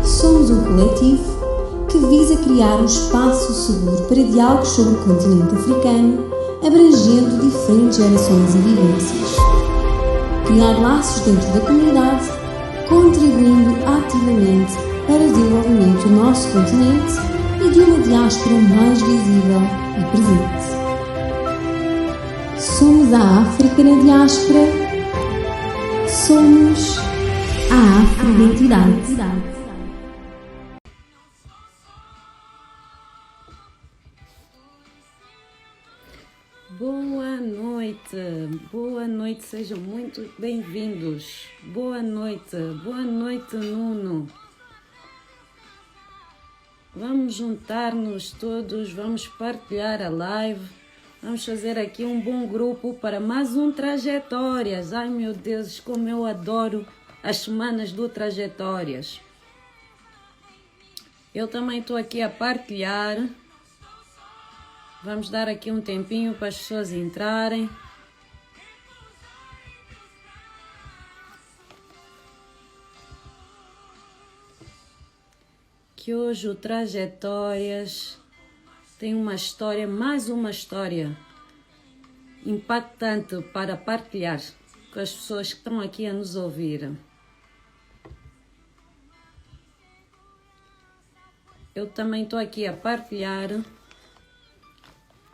Somos um coletivo que visa criar um espaço seguro para diálogos sobre o continente africano, abrangendo diferentes gerações e vivências. Criar laços dentro da comunidade, contribuindo ativamente para o desenvolvimento do nosso continente e de uma diáspora mais visível e presente. Somos a África na diáspora. Somos a Afro-Identidade. Boa noite, sejam muito bem-vindos. Boa noite, Nuno. Vamos juntar-nos todos, vamos partilhar a live, vamos fazer aqui um bom grupo para mais um Trajetórias. Ai meu Deus, como eu adoro as semanas do Trajetórias. Eu também estou aqui a partilhar. Vamos dar aqui um tempinho para as pessoas entrarem. Que hoje o Trajetórias tem uma história, mais uma história impactante para partilhar com as pessoas que estão aqui a nos ouvir. Eu também estou aqui a partilhar.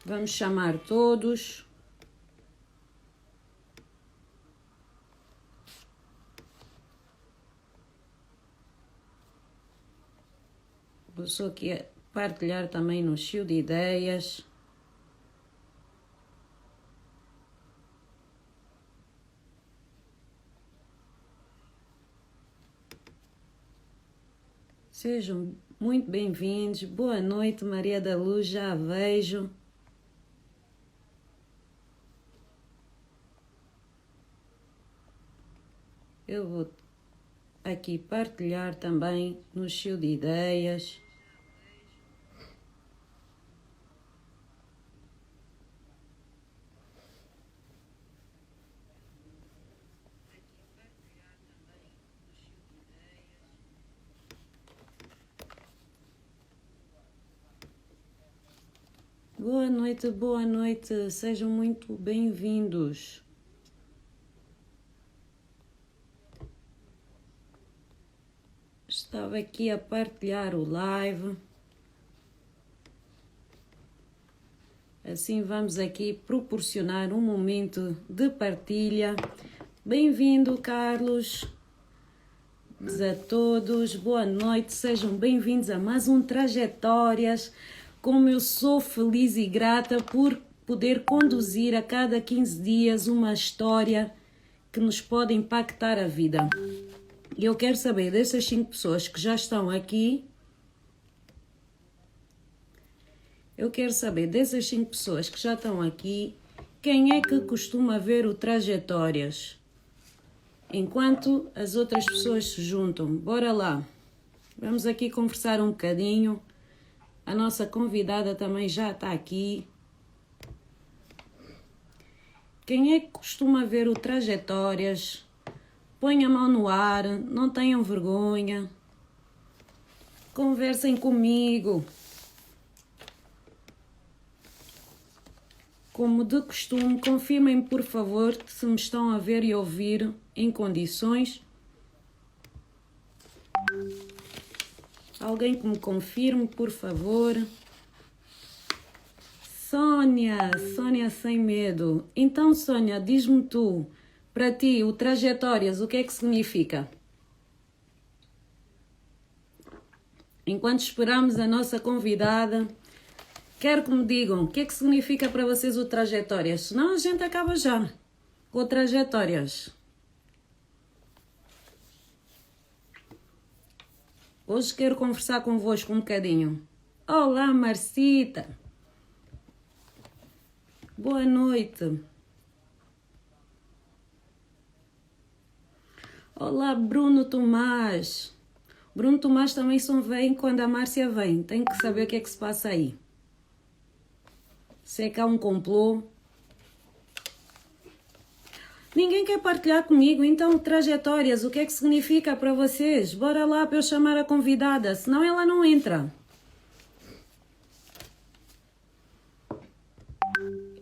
Vamos chamar todos. Vou só aqui partilhar também no Chio de Ideias. Sejam muito bem-vindos. Boa noite, Maria da Luz, já a vejo. Eu vou aqui partilhar também no Chio de Ideias. Boa noite, sejam muito bem-vindos. Estava aqui a partilhar o live. Assim vamos aqui proporcionar um momento de partilha. Bem-vindo, Carlos. A todos, boa noite, sejam bem-vindos a mais um Trajetórias. Como eu sou feliz e grata por poder conduzir a cada 15 dias uma história que nos pode impactar a vida. E eu quero saber dessas 5 pessoas que já estão aqui. Quem é que costuma ver o Trajetórias? Enquanto as outras pessoas se juntam. Bora lá. Vamos aqui conversar um bocadinho. A nossa convidada também já está aqui. Quem é que costuma ver o Trajetórias? Põe a mão no ar, não tenham vergonha. Conversem comigo. Como de costume, confirmem, por favor, se me estão a ver e ouvir em condições. Alguém que me confirme, por favor. Sônia sem medo. Então, Sônia, diz-me tu, para ti, o Trajetórias, o que é que significa? Enquanto esperamos a nossa convidada, quero que me digam o que é que significa para vocês o Trajetórias. Senão a gente acaba já com o Trajetórias. Hoje quero conversar convosco um bocadinho. Olá, Marcita. Boa noite. Olá, Bruno Tomás. Bruno Tomás também só vem quando a Márcia vem. Tem que saber o que é que se passa aí. Se é que há um complô. Ninguém quer partilhar comigo, então trajetórias, o que é que significa para vocês? Bora lá para eu chamar a convidada, senão ela não entra.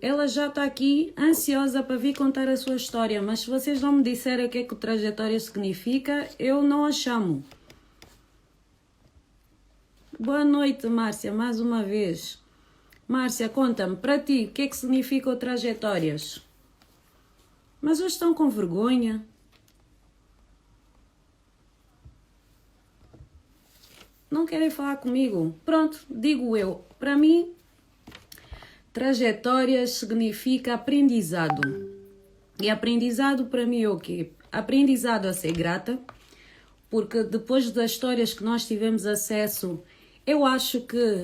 Ela já está aqui ansiosa para vir contar a sua história, mas se vocês não me disserem o que é que o trajetória significa, eu não a chamo. Boa noite, Márcia, mais uma vez. Márcia, conta-me, para ti, o que é que significa o trajetórias? Mas hoje estão com vergonha. Não querem falar comigo? Pronto, digo eu. Para mim, trajetórias significa aprendizado. E aprendizado para mim é o quê? Aprendizado a ser grata, porque depois das histórias que nós tivemos acesso, eu acho que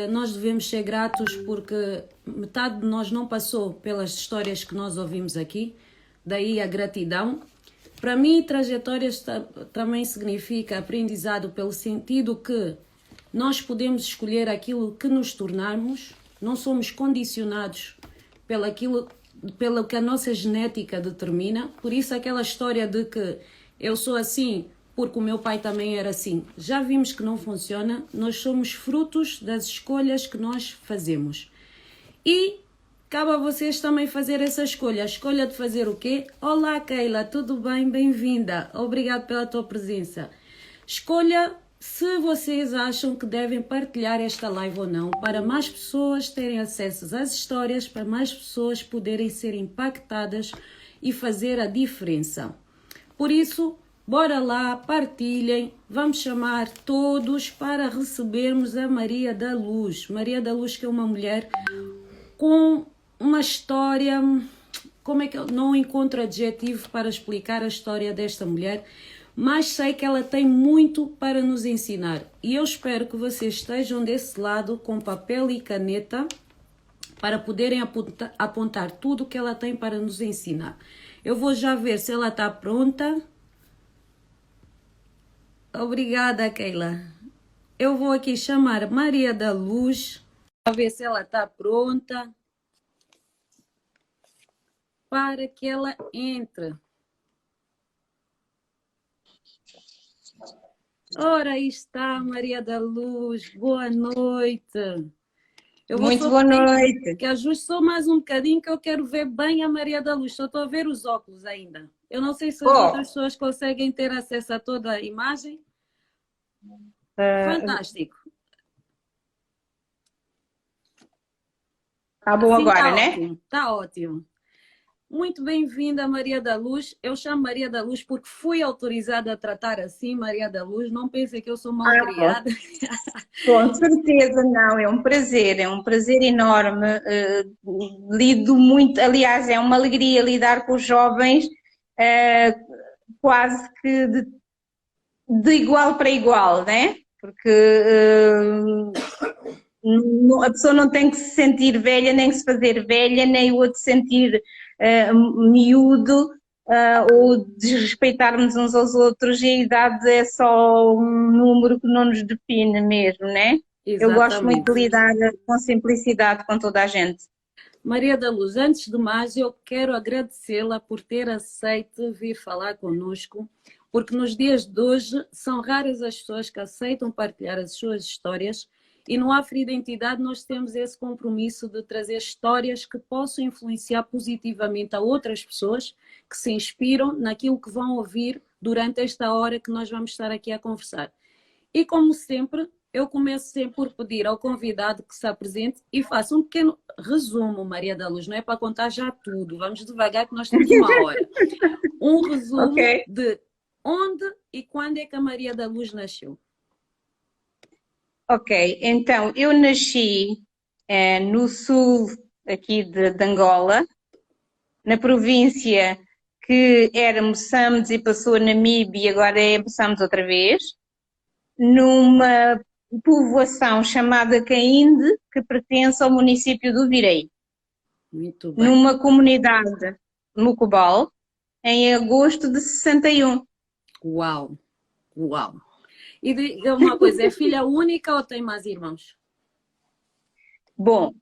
nós devemos ser gratos porque metade de nós não passou pelas histórias que nós ouvimos aqui, daí a gratidão. Para mim, trajetórias também significa aprendizado pelo sentido que nós podemos escolher aquilo que nos tornarmos, não somos condicionados pelo que a nossa genética determina. Por isso aquela história de que eu sou assim porque o meu pai também era assim, já vimos que não funciona. Nós somos frutos das escolhas que nós fazemos. E cabe a vocês também fazer essa escolha. A escolha de fazer o quê? Olá, Keila, tudo bem? Bem-vinda. Obrigado pela tua presença. Escolha se vocês acham que devem partilhar esta live ou não, para mais pessoas terem acesso às histórias, para mais pessoas poderem ser impactadas e fazer a diferença. Por isso, bora lá, partilhem. Vamos chamar todos para recebermos a Maria da Luz. Maria da Luz, que é uma mulher com uma história, como é que eu não encontro adjetivo para explicar a história desta mulher, mas sei que ela tem muito para nos ensinar. E eu espero que vocês estejam desse lado com papel e caneta para poderem apontar tudo o que ela tem para nos ensinar. Eu vou já ver se ela está pronta. Obrigada, Keila. Eu vou aqui chamar Maria da Luz para ver se ela está pronta para que ela entre. Ora, aí está, Maria da Luz. Boa noite. Muito boa noite. Que ajuste só mais um bocadinho que eu quero ver bem a Maria da Luz. Só estou a ver os óculos ainda. Eu não sei se as outras pessoas conseguem ter acesso a toda a imagem. Fantástico. Tá bom assim, agora, né? Está ótimo. Muito bem-vinda, Maria da Luz. Eu chamo Maria da Luz porque fui autorizada a tratar assim, Maria da Luz. Não pensem que eu sou mal criada. Com certeza, não. É um prazer enorme. Lido muito, aliás, é uma alegria lidar com os jovens quase que de igual para igual, né? Porque a pessoa não tem que se sentir velha, nem se fazer velha, nem o outro sentir miúdo ou desrespeitarmos uns aos outros, e a idade é só um número que não nos define mesmo, né? Exatamente. Eu gosto muito de lidar com simplicidade com toda a gente. Maria da Luz, antes de mais, eu quero agradecê-la por ter aceito vir falar conosco, porque nos dias de hoje são raras as pessoas que aceitam partilhar as suas histórias. E no Afro-Identidade nós temos esse compromisso de trazer histórias que possam influenciar positivamente a outras pessoas que se inspiram naquilo que vão ouvir durante esta hora que nós vamos estar aqui a conversar. E como sempre, eu começo sempre por pedir ao convidado que se apresente e faça um pequeno resumo, Maria da Luz. Não é para contar já tudo, vamos devagar que nós temos uma hora. Um resumo de onde e quando é que a Maria da Luz nasceu. Ok, então eu nasci no sul aqui de Angola, na província que era Moçambique e passou a Namíbia e agora é Moçambique outra vez, numa povoação chamada Caínde, que pertence ao município do Virei. Muito bem. Numa comunidade Mucubal, em agosto de 61. Uau, uau. E diga uma coisa, é filha única ou tem mais irmãos? Bom,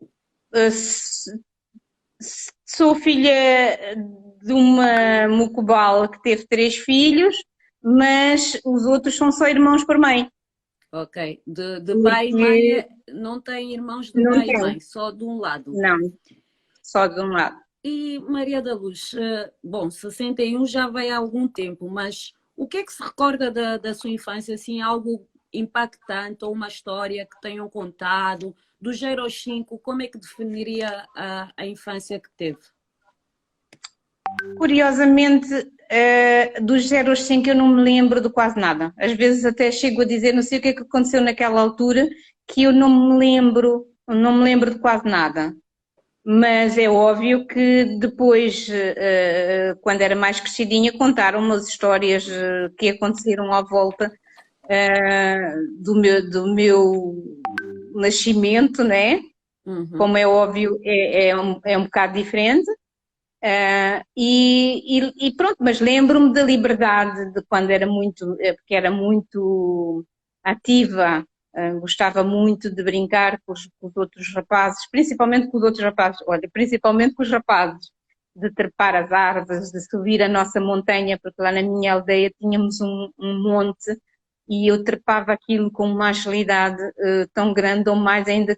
sou filha de uma Mucubal que teve 3 filhos, mas os outros são só irmãos por mãe. Ok. De pai e mãe Porque não tem irmãos de não pai e tem, mãe, só de um lado. não, só de um lado. E Maria da Luz, bom, 61 já vai há algum tempo, mas o que é que se recorda da sua infância, assim, algo impactante ou uma história que tenham contado? Do 0 aos 5, como é que definiria a infância que teve? Curiosamente, dos 0 aos 5 eu não me lembro de quase nada. Às vezes até chego a dizer, não sei o que é que aconteceu naquela altura, que eu não me lembro de quase nada. Mas é óbvio que depois, quando era mais crescidinha, contaram umas histórias que aconteceram à volta do meu nascimento, né? Uhum. Como é óbvio, é um bocado diferente. E pronto, mas lembro-me da liberdade de quando era muito, porque era muito ativa, gostava muito de brincar com os outros rapazes, principalmente com os outros rapazes, olha, principalmente com os rapazes, de trepar as árvores, de subir a nossa montanha, porque lá na minha aldeia tínhamos um monte e eu trepava aquilo com uma agilidade tão grande ou mais ainda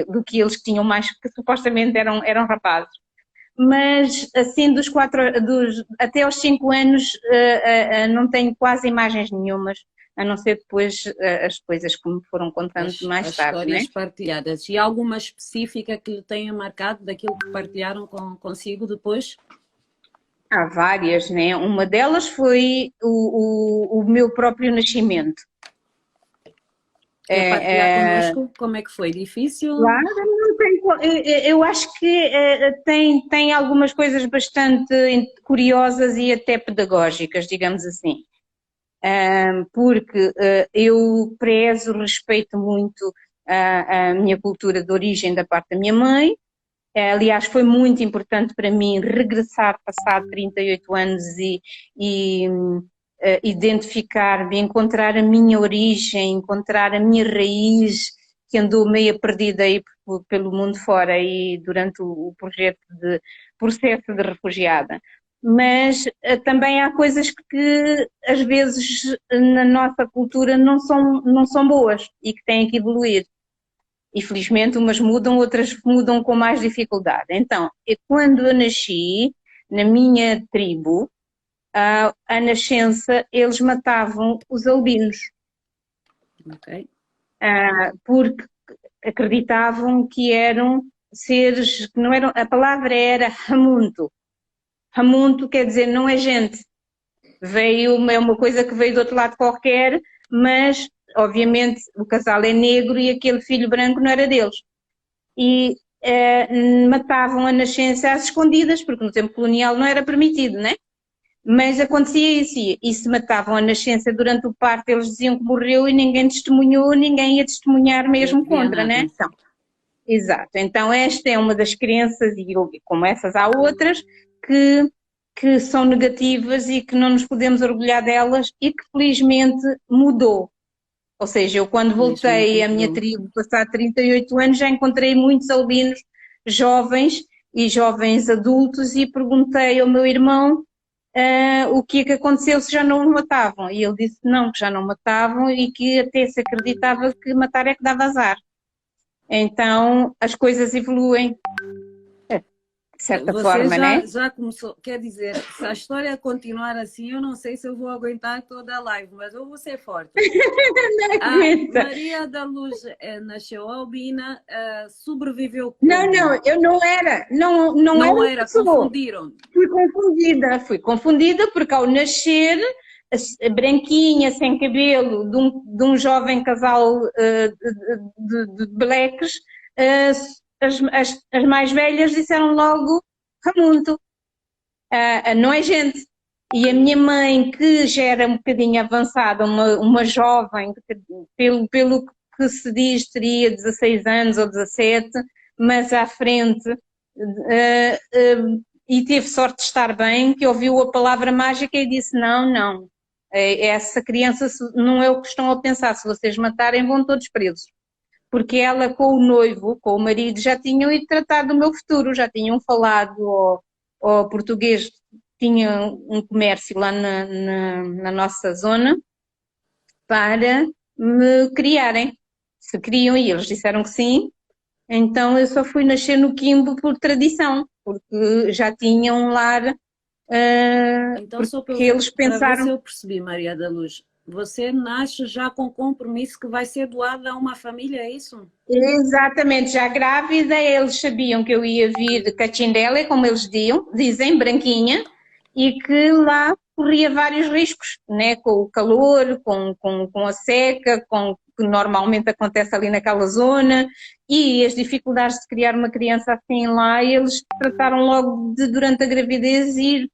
do que eles que tinham mais, que supostamente eram rapazes. Mas assim até aos 5 anos não tenho quase imagens nenhumas, a não ser depois as coisas que me foram contando As mais tarde, né? histórias partilhadas. E alguma específica que lhe tenha marcado daquilo que partilharam consigo depois? Há várias, né? Uma delas foi o meu próprio nascimento. Quer partilhar É, connosco? Como é que foi? Difícil? claro, não eu acho que tem algumas coisas bastante curiosas e até pedagógicas, digamos assim. Porque eu prezo, respeito muito a minha cultura de origem da parte da minha mãe. Aliás, foi muito importante para mim regressar passado 38 anos e identificar-me, encontrar a minha origem, encontrar a minha raiz, que andou meio perdida aí pelo mundo fora e durante o projeto de processo de refugiada. Mas também há coisas que às vezes na nossa cultura não são boas e que têm que evoluir. E felizmente umas mudam, outras mudam com mais dificuldade. Então, quando eu nasci, na minha tribo, à nascença, eles matavam os albinos, Ok. porque acreditavam que eram seres, que não eram, a palavra era ramunto. Ramunto quer dizer não é gente. É uma coisa que veio do outro lado qualquer, mas obviamente o casal é negro e aquele filho branco não era deles. E matavam a nascença às escondidas, porque no tempo colonial não era permitido, né? Mas acontecia isso, e se matavam a nascença durante o parto, eles diziam que morreu e ninguém testemunhou, ninguém ia testemunhar Ninguém mesmo via contra, né? nada. Então, exato. Então esta é uma das crenças, e como essas há outras, que são negativas e que não nos podemos orgulhar delas e que felizmente mudou. Ou seja, eu quando Felizmente voltei à minha mudou. tribo, passado 38 anos, já encontrei muitos albinos jovens e jovens adultos e perguntei ao meu irmão o que é que aconteceu se já não o matavam. E ele disse não, que já não matavam e que até se acreditava que matar é que dava azar. Então as coisas evoluem, de certa Você forma, né? já começou, quer dizer, se a história continuar assim, eu não sei se eu vou aguentar toda a live, mas eu vou ser forte. Não A aguenta. Maria da Luz nasceu albina, sobreviveu Não, como? eu não era Não o que era, sou. confundiram. Fui confundida porque ao nascer, branquinha, sem cabelo, de um jovem casal de bleques, uh, as mais velhas disseram logo Ramundo, não é gente. E a minha mãe, que já era um bocadinho avançada, uma jovem, pelo que se diz teria 16 anos ou 17, mas à frente, e teve sorte de estar bem, que ouviu a palavra mágica e disse: não, não, essa criança não é o que estão a pensar, se vocês matarem vão todos presos. Porque ela com o noivo, com o marido, já tinham ido tratar do meu futuro, já tinham falado ao português tinha um comércio lá na nossa zona para me criarem. Se queriam, e eles disseram que sim. Então eu só fui nascer no Quimbo por tradição, porque já tinham um lar, Então, só porque eles para ver se pensaram. eu percebi, Maria da Luz, você nasce já com compromisso que vai ser doada a uma família, é isso? Exatamente, já grávida, eles sabiam que eu ia vir de Cachindela, como eles dizem, branquinha, e que lá corria vários riscos, né? Com o calor, com a seca, com o que normalmente acontece ali naquela zona, e as dificuldades de criar uma criança assim lá, eles trataram logo de, durante a gravidez, ir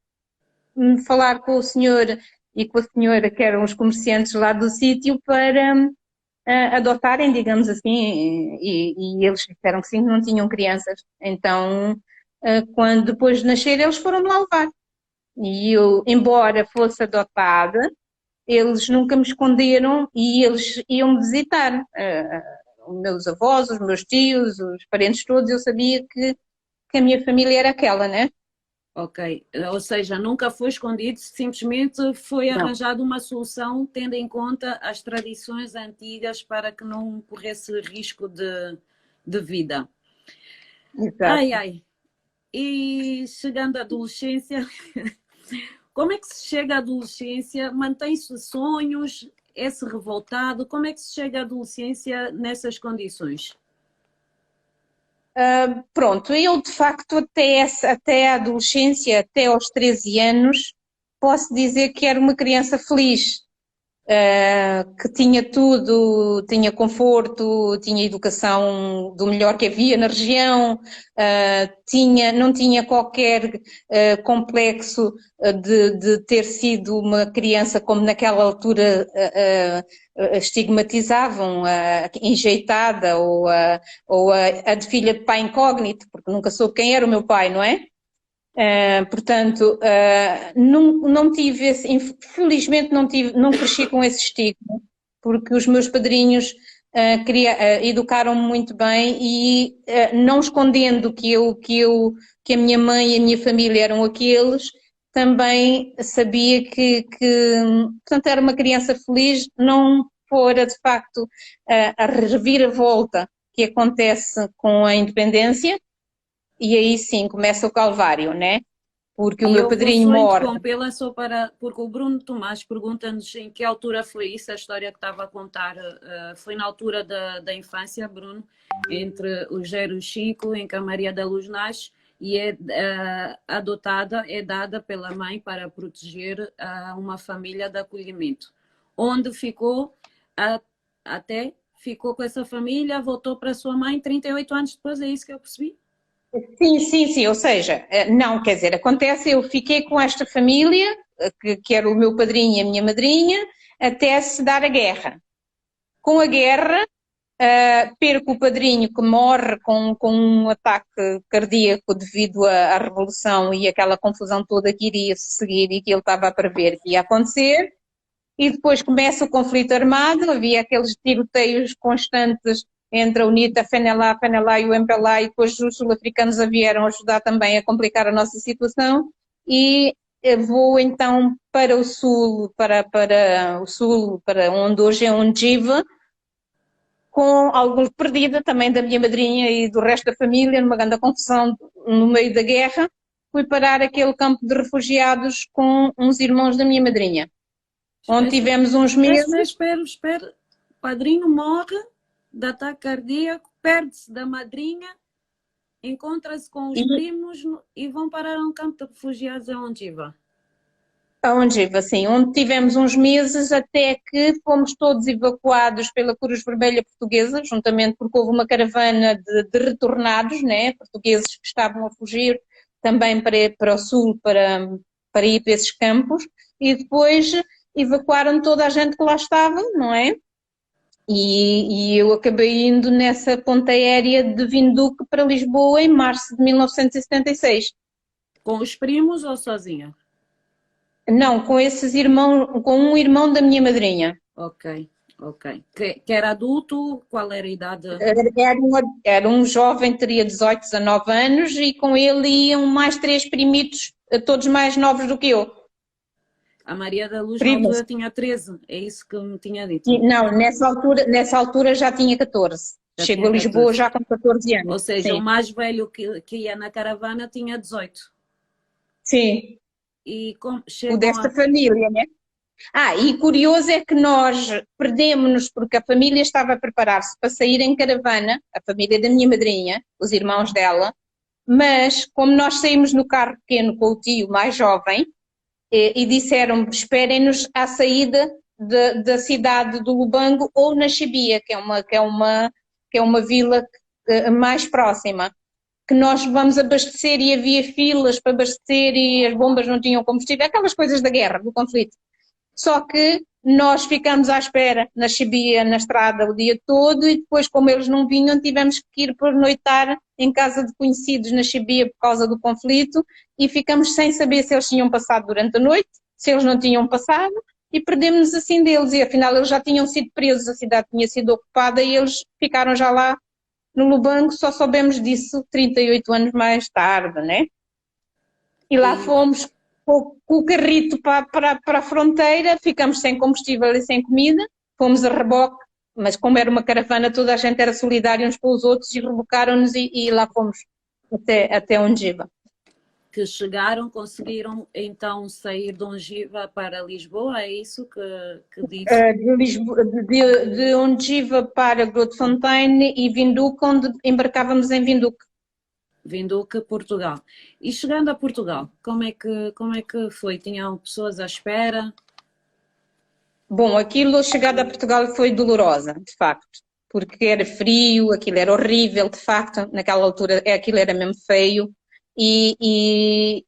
falar com o senhor e com a senhora, que eram os comerciantes lá do sítio, para adotarem, digamos assim, e eles disseram que sim, que não tinham crianças. Então, quando depois de nascer, eles foram me lá levar. E eu, embora fosse adotada, eles nunca me esconderam e eles iam me visitar. Os meus avós, os meus tios, os parentes todos, eu sabia que a minha família era aquela, né? Ok, ou seja, nunca foi escondido, simplesmente foi Não. arranjada uma solução tendo em conta as tradições antigas para que não corresse risco de vida. Exato. Ai, ai. E chegando à adolescência, como é que se chega à adolescência? Mantém-se sonhos? É-se revoltado? Como é que se chega à adolescência nessas condições? Pronto, eu de facto até a adolescência, até aos 13 anos, posso dizer que era uma criança feliz, que tinha tudo, tinha conforto, tinha educação do melhor que havia na região, não tinha qualquer complexo de ter sido uma criança como naquela altura estigmatizavam, enjeitada ou a de filha de pai incógnito, porque nunca soube quem era o meu pai, não é? Portanto, não tive infelizmente não cresci com esse estigma, porque os meus padrinhos educaram-me muito bem e não escondendo que a minha mãe e a minha família eram aqueles, também sabia portanto, era uma criança feliz, não fora de facto a reviravolta que acontece com a independência. E aí sim começa o calvário, né? Porque o E meu eu vou padrinho só morre. interrompê-la só para. Porque o Bruno Tomás pergunta-nos em que altura foi isso, a história que estava a contar. Foi na altura da infância, Bruno, entre os 0 e os 5, em que a Maria da Luz nasce e é adotada, é dada pela mãe para proteger uma família de acolhimento. Onde ficou até ficou com essa família, voltou para a sua mãe 38 anos depois, é isso que eu percebi? Sim, sim, sim, ou seja, não, quer dizer, acontece, eu fiquei com esta família, que era o meu padrinho e a minha madrinha, até se dar a guerra. Com a guerra, perco o padrinho que morre com um ataque cardíaco devido à revolução e aquela confusão toda que iria seguir e que ele estava a prever que ia acontecer. E depois começa o conflito armado, havia aqueles tiroteios constantes entre a UNITA, a FNLA e o MPLA, e depois os sul-africanos vieram ajudar também a complicar a nossa situação, e vou então para o sul, para o sul, para onde hoje é Ondiva, com algo perdida também da minha madrinha e do resto da família, numa grande confusão no meio da guerra, fui parar aquele campo de refugiados com uns irmãos da minha madrinha, onde tivemos uns meses. Espera. O padrinho morre de ataque cardíaco, perde-se da madrinha, encontra-se com os primos e vão parar a um campo de refugiados em Ondiva. Onde tivemos uns meses até que fomos todos evacuados pela Cruz Vermelha Portuguesa, juntamente porque houve uma caravana de retornados, né, portugueses que estavam a fugir também para o sul, para ir para esses campos, e depois evacuaram toda a gente que lá estava, não é? E eu acabei indo nessa ponte aérea de Vinduque para Lisboa em março de 1976. Com os primos ou sozinha? Não, com esses irmãos, com um irmão da minha madrinha. Ok. Que era adulto, qual era a idade? Era um jovem, teria 18, 19 anos, e com ele iam mais 3 primitos todos mais novos do que eu. A Maria da Luz na Primos. altura tinha 13, é isso que me tinha dito. Não, nessa altura já tinha 14. Já Chegou tinha a Lisboa 14. já com 14 anos. Ou seja, o Sim, mais velho que ia na caravana tinha 18. sim, E o chegam desta a. família, né? E curioso é que nós perdemos-nos porque a família estava a preparar-se para sair em caravana, a família da minha madrinha, os irmãos dela, mas como nós saímos no carro pequeno com o tio mais jovem, e disseram esperem-nos à saída da cidade do Lubango ou na Chibia, que é uma vila mais próxima, que nós vamos abastecer e havia filas para abastecer e as bombas não tinham combustível, aquelas coisas da guerra, do conflito. Só que nós ficamos à espera na Chibia, na estrada, o dia todo e depois, como eles não vinham, tivemos que ir pernoitar em casa de conhecidos na Chibia por causa do conflito e ficamos sem saber se eles tinham passado durante a noite, se eles não tinham passado e perdemos-nos assim deles e afinal eles já tinham sido presos, a cidade tinha sido ocupada e eles ficaram já lá no Lubango, só soubemos disso 38 anos mais tarde, né? E lá E, fomos com o carrito para a fronteira, ficamos sem combustível e sem comida, fomos a reboque, mas como era uma caravana, toda a gente era solidária uns com os outros e rebocaram-nos e lá fomos até Ongiva. que chegaram, conseguiram então sair de Ongiva para Lisboa, é isso que disse? De Ongiva para Grootfontein e Vinduque, onde embarcávamos em Vinduque. Vinduque, Portugal. E chegando a Portugal, como é que foi? Tinham pessoas à espera? Bom, aquilo, a chegada a Portugal foi dolorosa, de facto, porque era frio, aquilo era horrível, de facto, naquela altura aquilo era mesmo feio e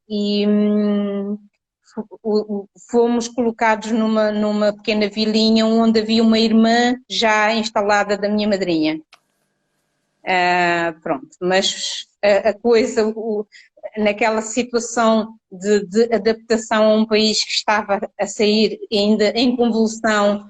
fomos colocados numa pequena vilinha onde havia uma irmã já instalada da minha madrinha. Pronto, mas a coisa, naquela situação de adaptação a um país que estava a sair ainda em convulsão,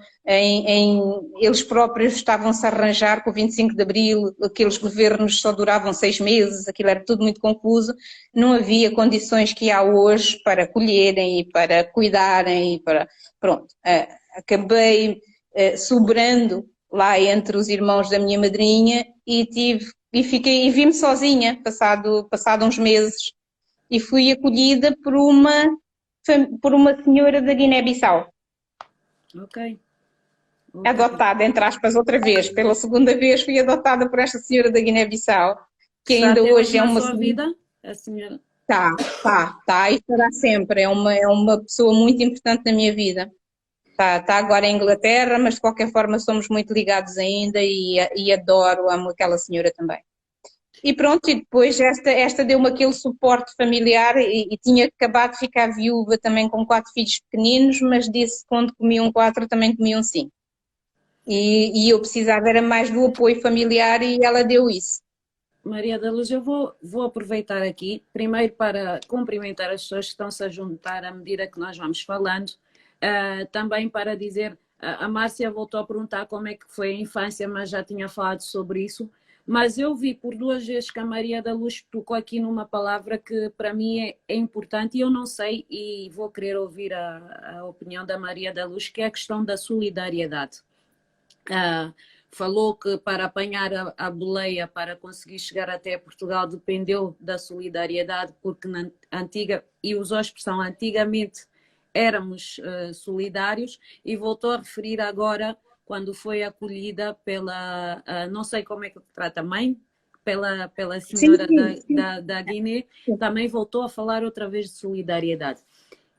eles próprios estavam-se a arranjar com o 25 de Abril, aqueles governos só duravam 6 meses, aquilo era tudo muito confuso, não havia condições que há hoje para acolherem e para cuidarem e para... Pronto, acabei sobrando lá entre os irmãos da minha madrinha e vi-me sozinha passado uns meses e fui acolhida por uma senhora da Guiné-Bissau. Ok. Adotada, entre aspas, outra vez. Pela segunda vez fui adotada por esta senhora da Guiné-Bissau, que Está ainda até hoje é na uma... sua vida, a senhora? Tá, e estará sempre. É uma pessoa muito importante na minha vida. Está agora em Inglaterra, mas de qualquer forma somos muito ligados ainda e amo aquela senhora também. E pronto, e depois esta deu-me aquele suporte familiar e tinha acabado de ficar viúva também com 4 filhos pequeninos, mas disse que quando comiam 4 também comiam 5. E eu precisava era mais do apoio familiar e ela deu isso. Maria da Luz, eu vou aproveitar aqui, primeiro para cumprimentar as pessoas que estão-se a juntar à medida que nós vamos falando, também para dizer, a Márcia voltou a perguntar como é que foi a infância, mas já tinha falado sobre isso, mas eu vi por 2 vezes que a Maria da Luz tocou aqui numa palavra que para mim é importante e eu não sei, e vou querer ouvir a opinião da Maria da Luz, que é a questão da solidariedade. Falou que para apanhar a boleia, para conseguir chegar até Portugal, dependeu da solidariedade, porque na antiga, e usou a expressão antigamente, éramos solidários, e voltou a referir agora, quando foi acolhida pela, não sei como é que trata, mãe, pela senhora Sim. da Guiné, também voltou a falar outra vez de solidariedade.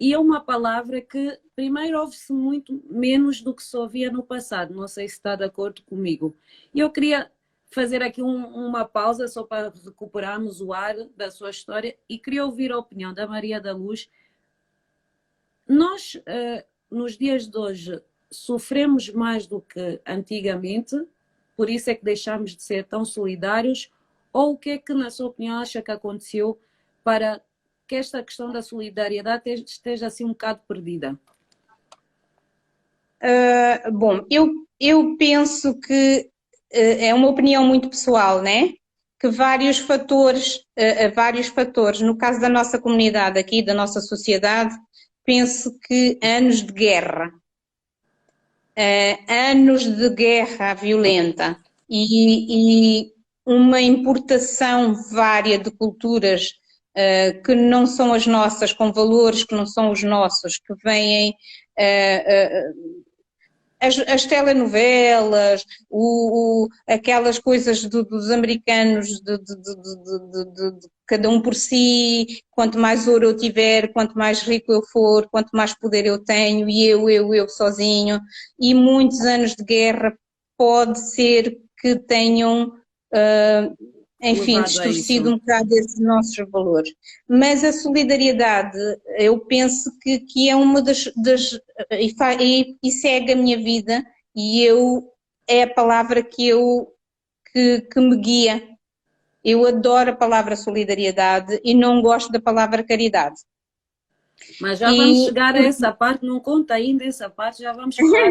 E é uma palavra que primeiro ouve-se muito menos do que se ouvia no passado. Não sei se está de acordo comigo. E eu queria fazer aqui uma pausa só para recuperarmos o ar da sua história e queria ouvir a opinião da Maria da Luz. Nós, nos dias de hoje, sofremos mais do que antigamente, por isso é que deixamos de ser tão solidários, ou o que é que, na sua opinião, acha que aconteceu para que esta questão da solidariedade esteja assim um bocado perdida? Bom, eu penso que é uma opinião muito pessoal, né? que vários fatores. No caso da nossa comunidade aqui, da nossa sociedade, penso que anos de guerra violenta e uma importação vária de culturas que não são as nossas, com valores que não são os nossos, que vêm as telenovelas, aquelas coisas dos americanos de cada um por si, quanto mais ouro eu tiver, quanto mais rico eu for, quanto mais poder eu tenho, e eu sozinho, e muitos anos de guerra pode ser que tenham enfim, distorcido um bocado esses nossos valores. Mas a solidariedade, eu penso que é uma e segue a minha vida, e é a palavra que me guia. Eu adoro a palavra solidariedade e não gosto da palavra caridade. Mas já vamos chegar a essa parte, não conta ainda essa parte, já vamos falar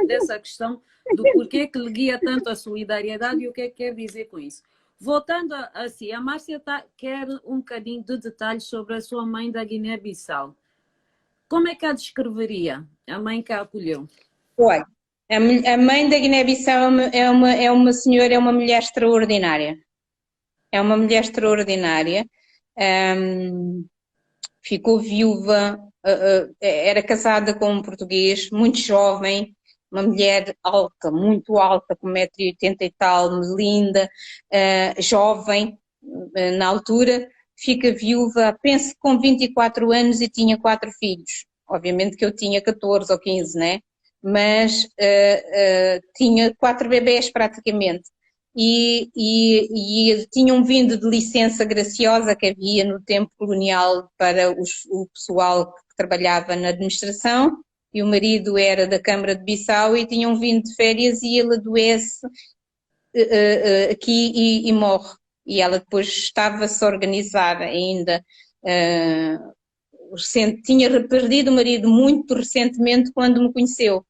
dessa questão do porquê que lhe guia tanto a solidariedade e o que é que quer dizer com isso. Voltando assim, a Márcia quer um bocadinho de detalhes sobre a sua mãe da Guiné-Bissau. Como é que a descreveria, a mãe que a acolheu? Olha, a mãe da Guiné-Bissau é uma senhora, é uma mulher extraordinária. É uma mulher extraordinária. Ficou viúva, era casada com um português, muito jovem, uma mulher alta, muito alta, com 1,80 m e tal, linda, jovem na altura, fica viúva, penso que com 24 anos e tinha 4 filhos. Obviamente que eu tinha 14 ou 15, né? Mas tinha 4 bebés praticamente. E tinham vindo de licença graciosa que havia no tempo colonial para o pessoal que trabalhava na administração, e o marido era da Câmara de Bissau, e tinham vindo de férias e ele adoece aqui e morre. E ela depois estava-se a organizar ainda, tinha perdido o marido muito recentemente quando me conheceu.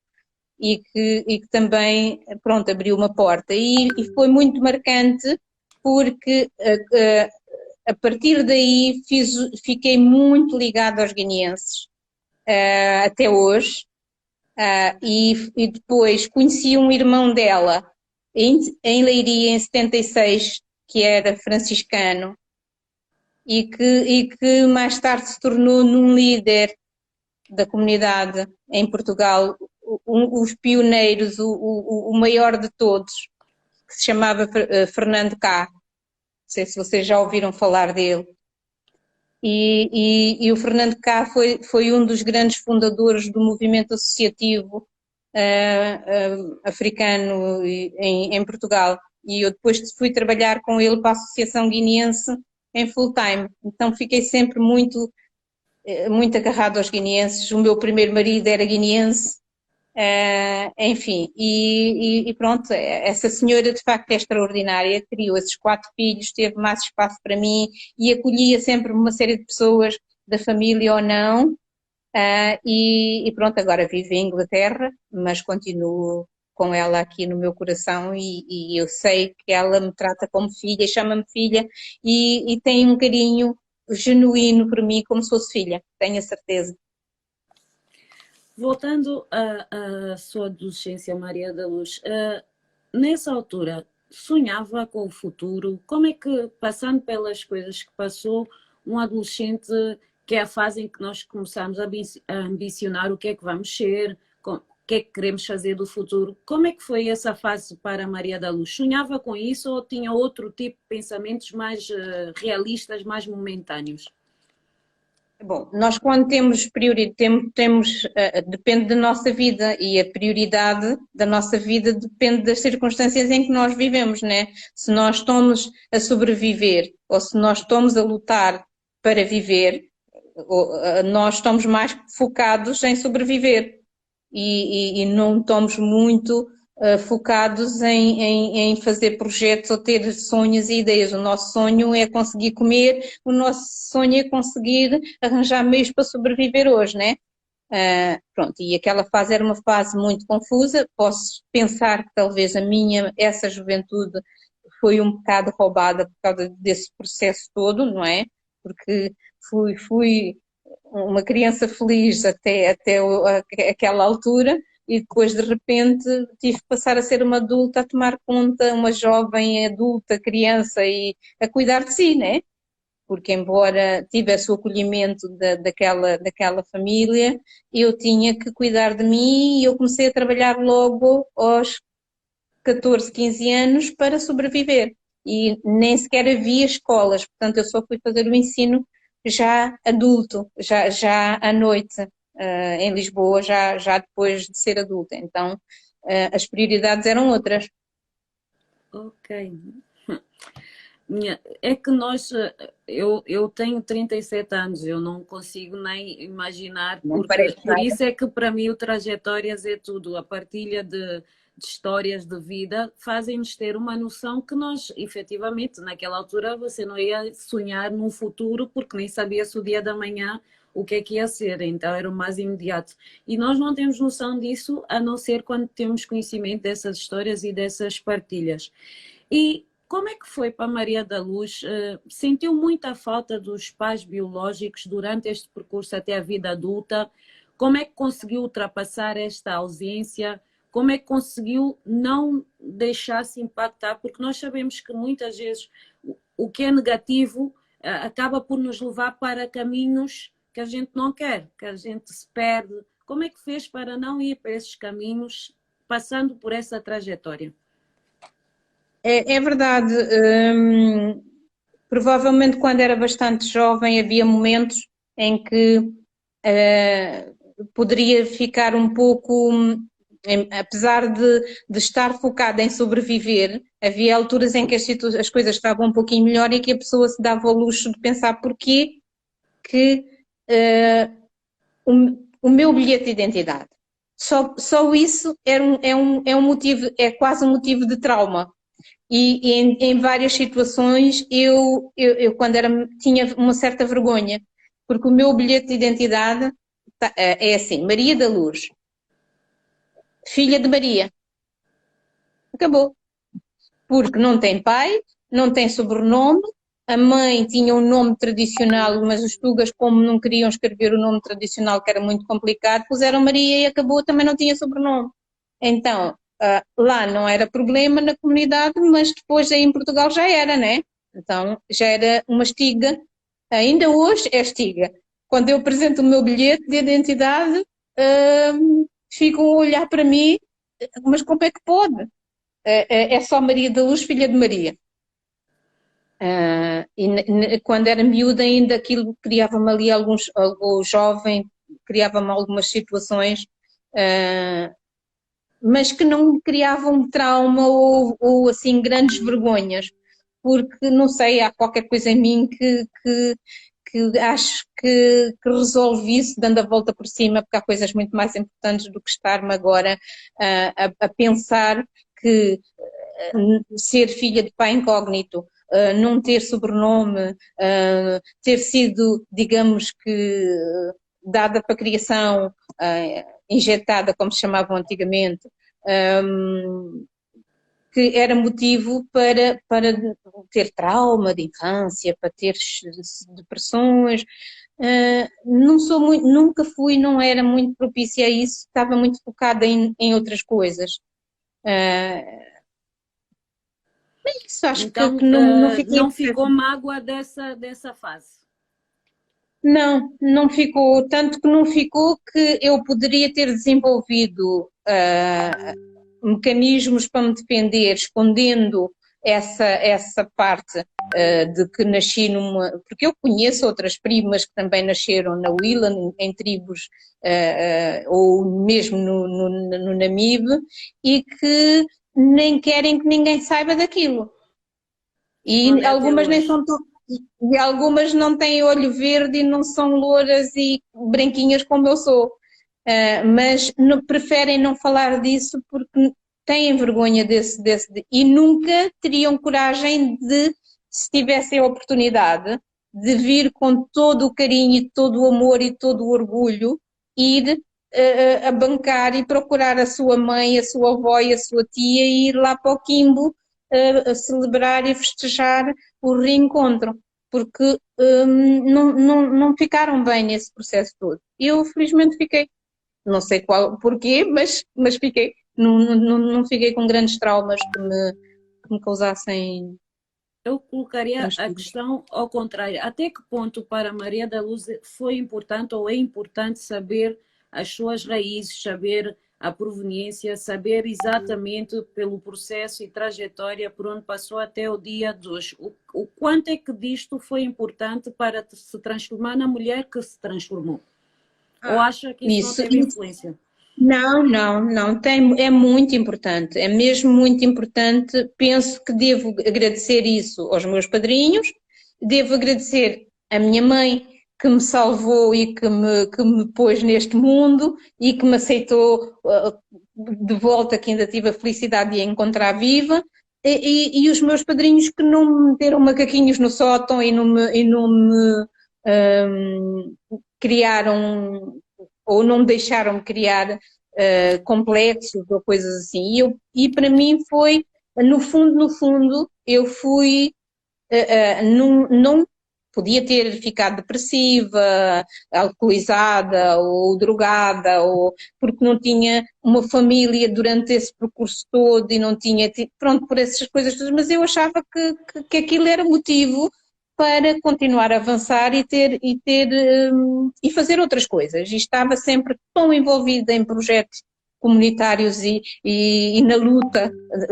E que também, pronto, abriu uma porta. E foi muito marcante porque a partir daí fiquei muito ligada aos guineenses, até hoje, e depois conheci um irmão dela em Leiria em 76, que era franciscano, e que mais tarde se tornou num líder da comunidade em Portugal, os pioneiros, o maior de todos, que se chamava Fernando Cá. Não sei se vocês já ouviram falar dele. E o Fernando Cá foi um dos grandes fundadores do movimento associativo africano em Portugal. E eu depois fui trabalhar com ele para a Associação Guineense em full time. Então fiquei sempre muito agarrado aos guineenses. O meu primeiro marido era guineense, enfim, e pronto, essa senhora de facto é extraordinária, criou esses 4 filhos, teve mais espaço para mim e acolhia sempre uma série de pessoas da família ou não, e pronto, agora vive em Inglaterra, mas continuo com ela aqui no meu coração, e eu sei que ela me trata como filha, chama-me filha, e tem um carinho genuíno por mim, como se fosse filha, tenho a certeza. Voltando à sua adolescência, Maria da Luz, nessa altura, sonhava com o futuro? Como é que, passando pelas coisas que passou, um adolescente, que é a fase em que nós começamos a ambicionar o que é que vamos ser, o que é que queremos fazer do futuro, como é que foi essa fase para a Maria da Luz? Sonhava com isso ou tinha outro tipo de pensamentos mais realistas, mais momentâneos? Bom, nós quando temos depende da nossa vida, e a prioridade da nossa vida depende das circunstâncias em que nós vivemos, né? Se nós estamos a sobreviver ou se nós estamos a lutar para viver, nós estamos mais focados em sobreviver e não estamos muito focados em fazer projetos ou ter sonhos e ideias. O nosso sonho é conseguir comer, o nosso sonho é conseguir arranjar meios para sobreviver hoje, né? Pronto, e aquela fase era uma fase muito confusa. Posso pensar que talvez essa juventude foi um bocado roubada por causa desse processo todo, não é? Porque fui uma criança feliz aquela altura e depois de repente tive que passar a ser uma adulta, a tomar conta, uma jovem adulta, criança e a cuidar de si, né? Porque embora tivesse o acolhimento daquela família, eu tinha que cuidar de mim e eu comecei a trabalhar logo aos 14, 15 anos para sobreviver. E nem sequer havia escolas, portanto eu só fui fazer o ensino já adulto, já à noite, em Lisboa, já depois de ser adulta. Então as prioridades eram outras. Ok. É que eu tenho 37 anos, eu não consigo nem imaginar, Não porque parece por nada. isso é que para mim o Trajetórias é tudo, a partilha de histórias de vida fazem-nos ter uma noção que nós, efetivamente, naquela altura você não ia sonhar num futuro porque nem sabia se o dia da manhã o que é que ia ser, então era o mais imediato. E nós não temos noção disso a não ser quando temos conhecimento dessas histórias e dessas partilhas. E como é que foi para Maria da Luz? Sentiu muita falta dos pais biológicos durante este percurso até a vida adulta? Como é que conseguiu ultrapassar esta ausência? Como é que conseguiu não deixar-se impactar? Porque nós sabemos que muitas vezes o que é negativo acaba por nos levar para caminhos que a gente não quer, que a gente se perde. Como é que fez para não ir para esses caminhos, passando por essa trajetória? É verdade. Provavelmente quando era bastante jovem havia momentos em que poderia ficar um pouco, apesar de estar focada em sobreviver, havia alturas em que as coisas estavam um pouquinho melhor e que a pessoa se dava ao luxo de pensar porquê que o meu bilhete de identidade. Só isso é um motivo, é quase um motivo de trauma. E em várias situações eu quando tinha uma certa vergonha, porque o meu bilhete de identidade é assim, Maria da Luz, filha de Maria. Acabou. Porque não tem pai, não tem sobrenome, a mãe tinha um nome tradicional, mas os tugas, como não queriam escrever o nome tradicional, que era muito complicado, puseram Maria e acabou, também não tinha sobrenome. Então, lá não era problema na comunidade, mas depois aí em Portugal já era, né? Então, já era uma estiga. Ainda hoje é estiga. Quando eu apresento o meu bilhete de identidade, ficam a olhar para mim, mas como é que pode? É só Maria da Luz, filha de Maria. E quando era miúda ainda aquilo criava-me ali algo jovem, criava-me algumas situações, mas que não me criavam trauma ou assim grandes vergonhas, porque não sei, há qualquer coisa em mim que acho que resolve isso dando a volta por cima, porque há coisas muito mais importantes do que estar-me agora a pensar que ser filha de pai incógnito, não ter sobrenome, ter sido, digamos que, dada para criação, injetada, como se chamavam antigamente, que era motivo para ter trauma de infância, para ter depressões. Não sou muito, nunca fui, não era muito propícia a isso, estava muito focada em outras coisas. Isso acho Então, que não fiquei. não ficou mágoa dessa fase? Não ficou, tanto que não ficou que eu poderia ter desenvolvido mecanismos para me defender, escondendo essa parte de que nasci numa. Porque eu conheço outras primas que também nasceram na Willa, em tribos, ou mesmo no Namibe, e que nem querem que ninguém saiba daquilo. E Esconde até algumas nem hoje. são tão. E algumas não têm olho verde e não são louras e branquinhas como eu sou. Mas preferem não falar disso porque têm vergonha e nunca teriam coragem de, se tivessem a oportunidade, de vir com todo o carinho e todo o amor e todo o orgulho, ir a bancar e procurar a sua mãe, a sua avó e a sua tia e ir lá para o Quimbo a celebrar e festejar o reencontro, porque não ficaram bem nesse processo todo. Eu, felizmente, fiquei, não sei qual, porquê, mas fiquei, não fiquei com grandes traumas que me causassem Eu colocaria a transtorno. questão ao contrário. Até que ponto para Maria da Luz foi importante ou é importante saber as suas raízes, saber a proveniência, saber exatamente pelo processo e trajetória por onde passou até o dia de hoje? O quanto é que disto foi importante para se transformar na mulher que se transformou? Ou acha que isso não teve Isso, influência? não, é muito importante, é mesmo muito importante. Penso que devo agradecer isso aos meus padrinhos, devo agradecer à minha mãe que me salvou e que me pôs neste mundo e que me aceitou de volta, que ainda tive a felicidade de a encontrar viva, e os meus padrinhos que não me meteram macaquinhos no sótão e não me criaram ou não me deixaram criar complexos ou coisas assim. E para mim foi, no fundo, eu fui, não podia ter ficado depressiva, alcoolizada ou drogada, ou porque não tinha uma família durante esse percurso todo e não tinha, pronto, por essas coisas todas, mas eu achava que aquilo era motivo para continuar a avançar e fazer outras coisas. E estava sempre tão envolvida em projetos comunitários e na luta,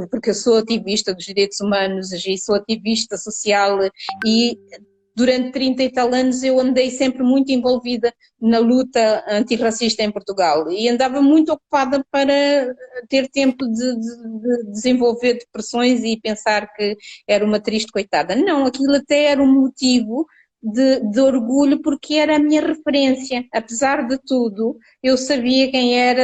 porque eu sou ativista dos direitos humanos e sou ativista social e durante 30 e tal anos eu andei sempre muito envolvida na luta antirracista em Portugal e andava muito ocupada para ter tempo de desenvolver depressões e pensar que era uma triste coitada. Não, aquilo até era um motivo de orgulho porque era a minha referência. Apesar de tudo, eu sabia quem era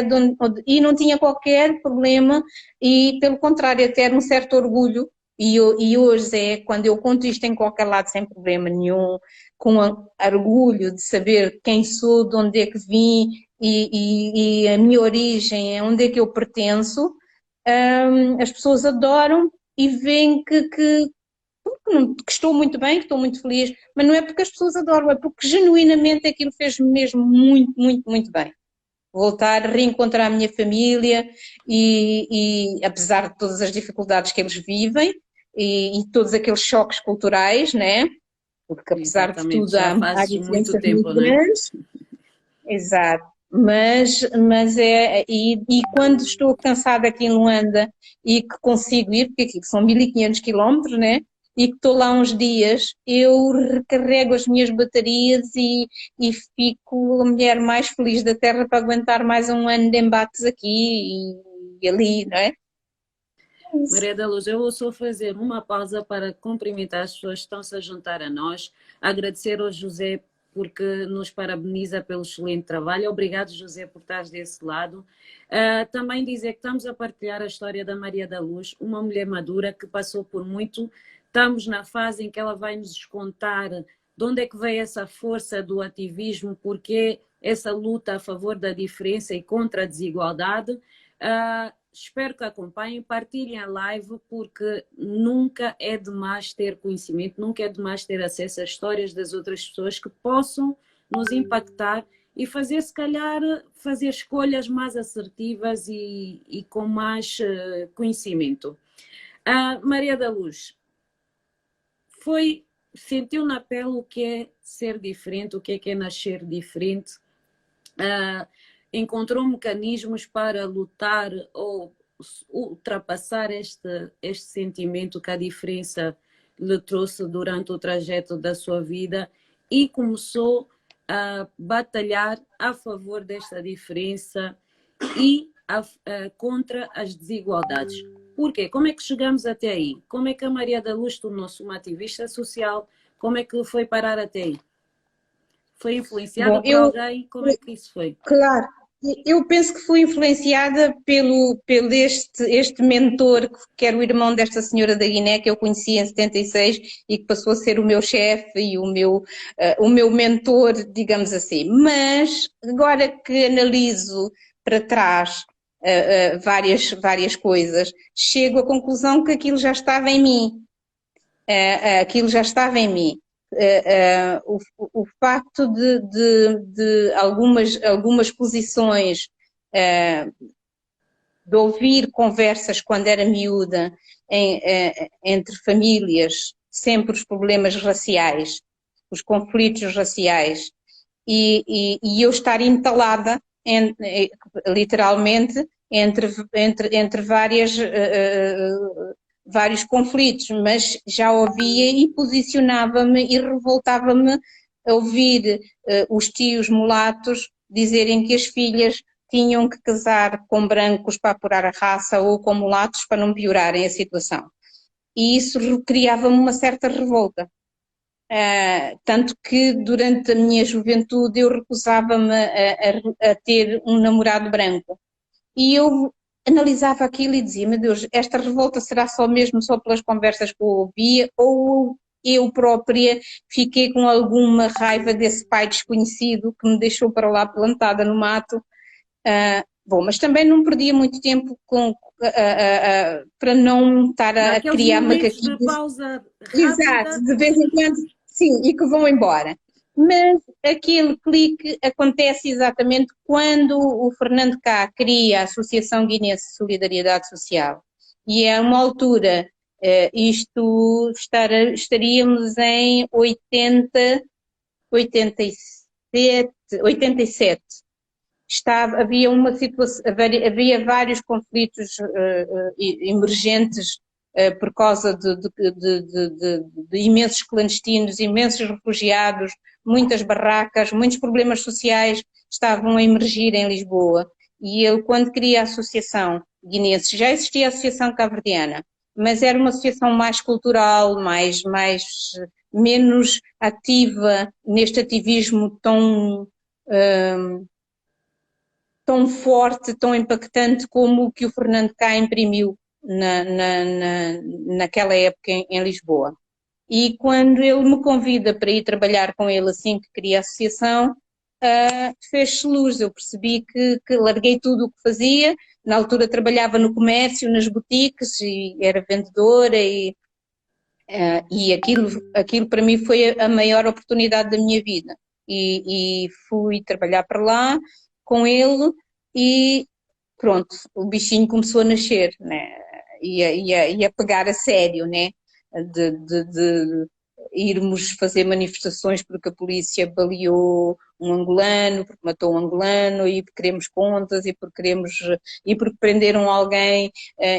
e não tinha qualquer problema e, pelo contrário, até era um certo orgulho. E hoje é quando eu conto isto em qualquer lado sem problema nenhum, com orgulho de saber quem sou, de onde é que vim e a minha origem, onde é que eu pertenço, as pessoas adoram e veem que estou muito bem, que estou muito feliz, mas não é porque as pessoas adoram, é porque genuinamente aquilo fez-me mesmo muito, muito, muito bem. Voltar a reencontrar a minha família e apesar de todas as dificuldades que eles vivem e todos aqueles choques culturais, né? Porque apesar de Exatamente, tudo já há fazes muito diferenças tempo, muito não é? grandes, exato. Mas e quando estou cansada aqui em Luanda e que consigo ir, porque aqui são 1500 quilómetros, né? E que estou lá uns dias, eu recarrego as minhas baterias e fico a mulher mais feliz da Terra para aguentar mais um ano de embates aqui e ali, não é? Maria da Luz, eu vou só fazer uma pausa para cumprimentar as pessoas que estão-se a juntar a nós, agradecer ao José porque nos parabeniza pelo excelente trabalho. Obrigado, José, por estares desse lado. Também dizer que estamos a partilhar a história da Maria da Luz, uma mulher madura que passou por muito. Estamos na fase em que ela vai nos contar de onde é que veio essa força do ativismo, porque essa luta a favor da diferença e contra a desigualdade. Espero que acompanhem, partilhem a live, porque nunca é demais ter conhecimento, nunca é demais ter acesso às histórias das outras pessoas que possam nos impactar e fazer, se calhar, fazer escolhas mais assertivas e com mais conhecimento. Maria da Luz, sentiu na pele o que é ser diferente, o que é nascer diferente, encontrou mecanismos para lutar ou ultrapassar este sentimento que a diferença lhe trouxe durante o trajeto da sua vida e começou a batalhar a favor desta diferença e contra as desigualdades. Por quê? Como é que chegamos até aí? Como é que a Maria da Luz tornou-se uma ativista social? Como é que foi parar até aí? Foi influenciada por alguém? Como é que isso foi? Claro, eu penso que fui influenciada pelo este mentor, que era o irmão desta senhora da Guiné, que eu conheci em 76 e que passou a ser o meu chefe e o meu mentor, digamos assim. Mas agora que analiso para trás, várias coisas, chego à conclusão que aquilo já estava em mim. Aquilo já estava em mim. O facto de algumas posições, de ouvir conversas quando era miúda entre famílias, sempre os problemas raciais, os conflitos raciais, e eu estar entalada, literalmente, entre vários conflitos, mas já ouvia e posicionava-me e revoltava-me a ouvir os tios mulatos dizerem que as filhas tinham que casar com brancos para apurar a raça ou com mulatos para não piorarem a situação. E isso criava-me uma certa revolta. Tanto que durante a minha juventude eu recusava-me a ter um namorado branco. E eu analisava aquilo e dizia, meu Deus, esta revolta será só pelas conversas que eu ouvia, ou eu própria fiquei com alguma raiva desse pai desconhecido que me deixou para lá plantada no mato. Bom, mas também não perdia muito tempo para não estar a criar macaquinhos. De pausa rápida. Exato, de vez em quando, sim, e que vão embora. Mas aquele clique acontece exatamente quando o Fernando Cá cria a Associação Guinense de Solidariedade Social. E é uma altura, estaríamos em 87. Havia uma situação, havia vários conflitos emergentes por causa de imensos clandestinos, imensos refugiados, muitas barracas, muitos problemas sociais estavam a emergir em Lisboa. E ele, quando cria a Associação Guinense, já existia a Associação Cabo-Verdiana, mas era uma associação mais cultural, menos ativa neste ativismo tão forte, tão impactante como o que o Fernando Cá imprimiu naquela época em Lisboa. E quando ele me convida para ir trabalhar com ele assim que cria a associação, fez-se luz. Eu percebi que larguei tudo o que fazia. Na altura trabalhava no comércio, nas boutiques, e era vendedora, e aquilo para mim foi a maior oportunidade da minha vida. E fui trabalhar para lá com ele e pronto, o bichinho começou a nascer, né? E a pegar a sério, né? De irmos fazer manifestações porque a polícia baleou um angolano, porque matou um angolano, e porque queremos contas, e porque prenderam alguém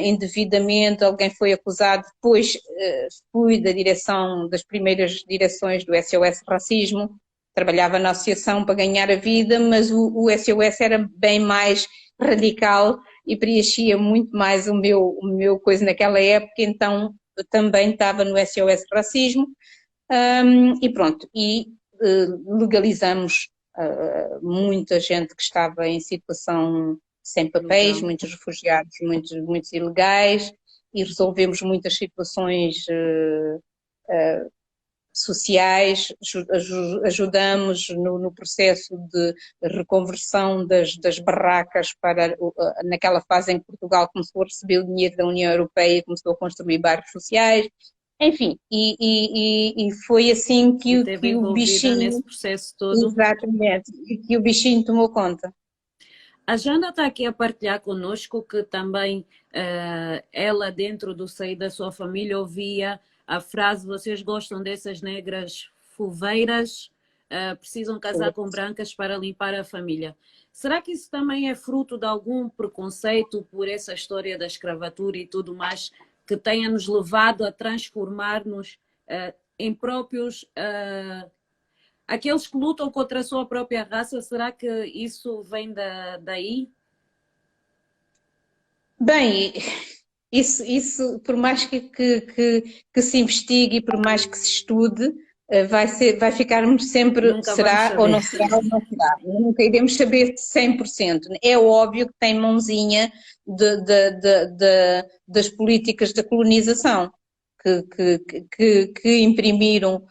indevidamente, alguém foi acusado. Depois fui das primeiras direções do SOS Racismo, trabalhava na associação para ganhar a vida, mas o SOS era bem mais radical e preenchia muito mais o meu coisa naquela época, então também estava no SOS Racismo, e pronto, legalizamos muita gente que estava em situação sem papéis, então, muitos refugiados, muitos ilegais, e resolvemos muitas situações sociais, ajudamos no processo de reconversão das barracas naquela fase em que Portugal começou a receber o dinheiro da União Europeia e começou a construir bairros sociais, enfim, e foi assim que o bichinho, nesse processo todo. Exatamente, que o bichinho tomou conta. A Jana está aqui a partilhar conosco que também ela, dentro do seio da sua família, ouvia a frase: vocês gostam dessas negras fuveiras, precisam casar com brancas para limpar a família. Será que isso também é fruto de algum preconceito por essa história da escravatura e tudo mais, que tenha nos levado a transformar-nos em próprios... aqueles que lutam contra a sua própria raça? Será que isso vem daí? Bem, isso por mais que se investigue e por mais que se estude, vai ficarmos sempre, Nunca será ou não será ou não será. Nunca iremos saber 100%. É óbvio que tem mãozinha das políticas da colonização, que imprimiram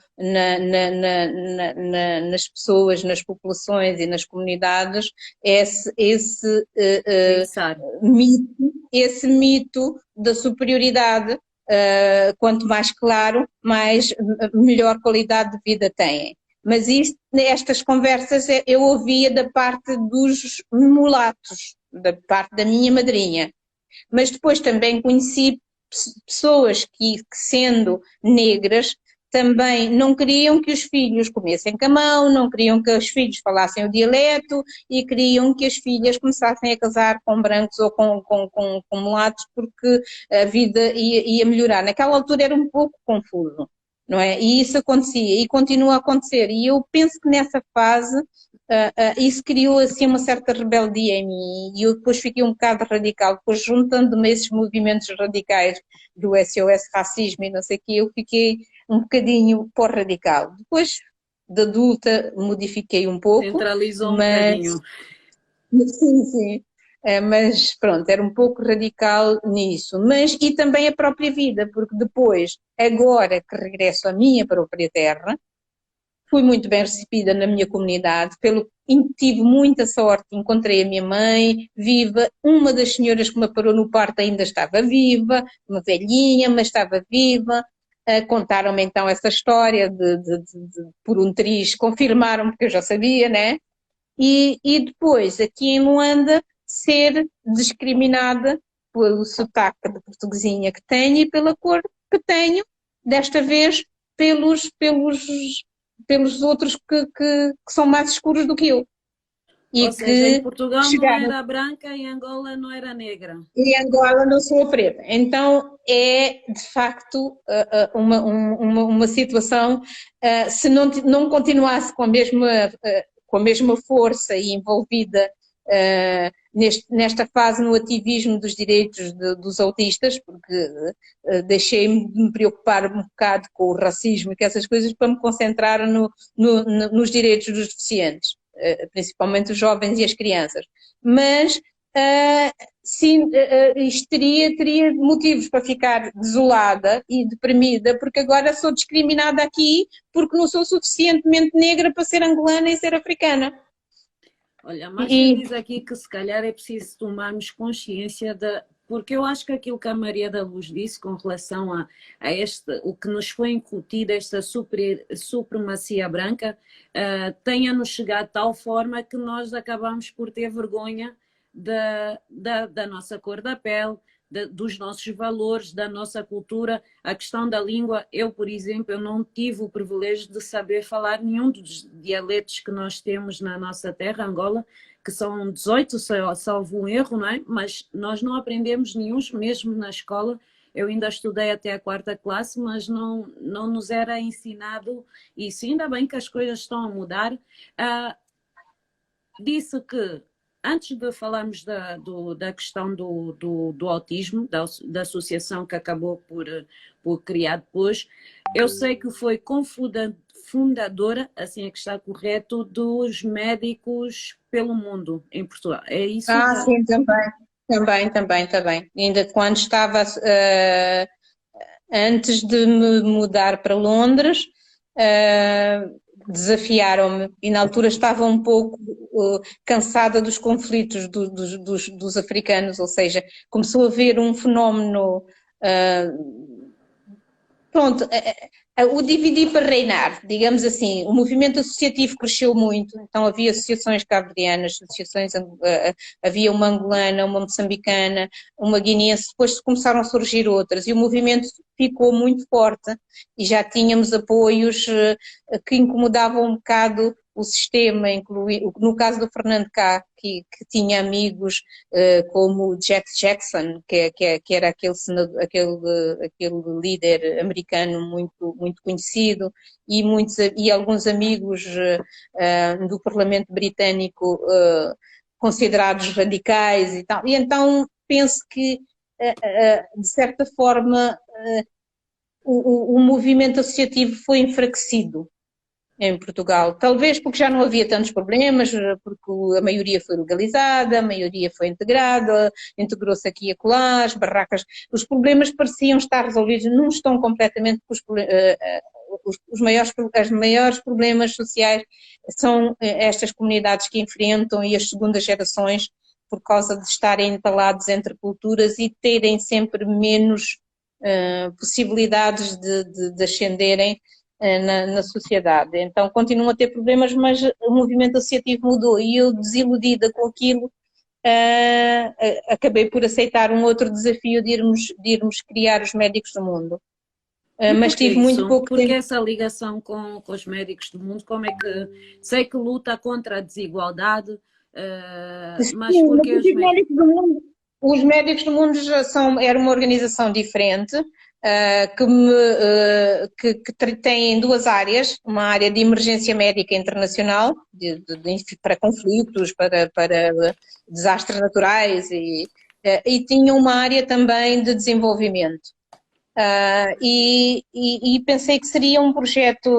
nas pessoas, nas populações e nas comunidades Pensar. esse mito da superioridade. Quanto mais claro, melhor qualidade de vida têm. Mas estas conversas eu ouvia da parte dos mulatos, da parte da minha madrinha. Mas depois também conheci pessoas que sendo negras, também não queriam que os filhos comessem camão, não queriam que os filhos falassem o dialeto e queriam que as filhas começassem a casar com brancos ou com mulatos porque a vida ia melhorar. Naquela altura era um pouco confuso, não é? E isso acontecia e continua a acontecer. E eu penso que nessa fase isso criou assim uma certa rebeldia em mim e eu depois fiquei um bocado radical, depois juntando-me a esses movimentos radicais do SOS Racismo e não sei o que, eu fiquei um bocadinho pós-radical. Depois, de adulta, modifiquei um pouco. Centralizou um bocadinho. Sim, sim. Mas pronto, era um pouco radical nisso. E também a própria vida, porque depois, agora que regresso à minha própria terra, fui muito bem recebida na minha comunidade, tive muita sorte, encontrei a minha mãe viva, uma das senhoras que me parou no parto ainda estava viva, uma velhinha, mas estava viva. Contaram-me então essa história por um triz, confirmaram porque eu já sabia, né? E depois, aqui em Luanda, ser discriminada pelo sotaque de portuguesinha que tenho e pela cor que tenho, desta vez pelos outros que são mais escuros do que eu. Ou seja, em Portugal não era branca e em Angola não era negra. E em Angola não sou a preta. Então é, de facto, uma situação, se não continuasse com a mesma força e envolvida nesta fase no ativismo dos direitos dos autistas, porque deixei-me de me preocupar um bocado com o racismo e com essas coisas para me concentrar nos direitos dos deficientes, principalmente os jovens e as crianças. Mas sim, isto teria motivos para ficar desolada e deprimida, porque agora sou discriminada aqui porque não sou suficientemente negra para ser angolana e ser africana. Olha, mas você diz aqui que se calhar é preciso tomarmos consciência porque eu acho que aquilo que a Maria da Luz disse com relação a o que nos foi incutido, esta supremacia branca, tenha-nos chegado de tal forma que nós acabamos por ter vergonha da nossa cor da pele, dos nossos valores, da nossa cultura, a questão da língua. Eu, por exemplo, eu não tive o privilégio de saber falar nenhum dos dialetos que nós temos na nossa terra, Angola, que são 18, salvo um erro, não é? Mas nós não aprendemos nenhum, mesmo na escola. Eu ainda estudei até a 4ª classe, mas não nos era ensinado isso. Ainda bem que as coisas estão a mudar. Disse que antes de falarmos da questão do autismo, da associação que acabou por criar depois, eu sei que foi fundadora, assim é que está correto, dos médicos pelo mundo em Portugal. É isso? Sim, também. Ainda quando estava, antes de me mudar para Londres, desafiaram-me e na altura estava um pouco cansada dos conflitos dos africanos, ou seja, começou a haver um fenómeno, o dividir para reinar, digamos assim. O movimento associativo cresceu muito, então havia associações cabo-verdianas, havia uma angolana, uma moçambicana, uma guineense, depois começaram a surgir outras e o movimento ficou muito forte e já tínhamos apoios que incomodavam um bocado o sistema, no caso do Fernando Cá, que tinha amigos como Jack Jackson, que era aquele líder americano muito conhecido, e alguns amigos do Parlamento britânico considerados radicais e tal. E então penso que, de certa forma, o movimento associativo foi enfraquecido. em Portugal. Talvez porque já não havia tantos problemas, porque a maioria foi legalizada, a maioria foi integrada, integrou-se aqui e acolá, as barracas, os problemas pareciam estar resolvidos, não estão completamente, porque os maiores problemas sociais são estas comunidades que enfrentam e as segundas gerações por causa de estarem entalados entre culturas e terem sempre menos possibilidades de ascenderem na sociedade. Então continuam a ter problemas, mas o movimento associativo mudou e eu, desiludida com aquilo, acabei por aceitar um outro desafio de irmos criar os médicos do mundo. E Mas porquê tive muito isso? pouco Porque tempo. essa ligação com os médicos do mundo, como é que... Sei que luta contra a desigualdade, mas Sim, mas porquê os médicos? Os médicos do mundo era uma organização diferente, que tem duas áreas, uma área de emergência médica internacional, para conflitos, para desastres naturais, e tinha uma área também de desenvolvimento. E pensei que seria um projeto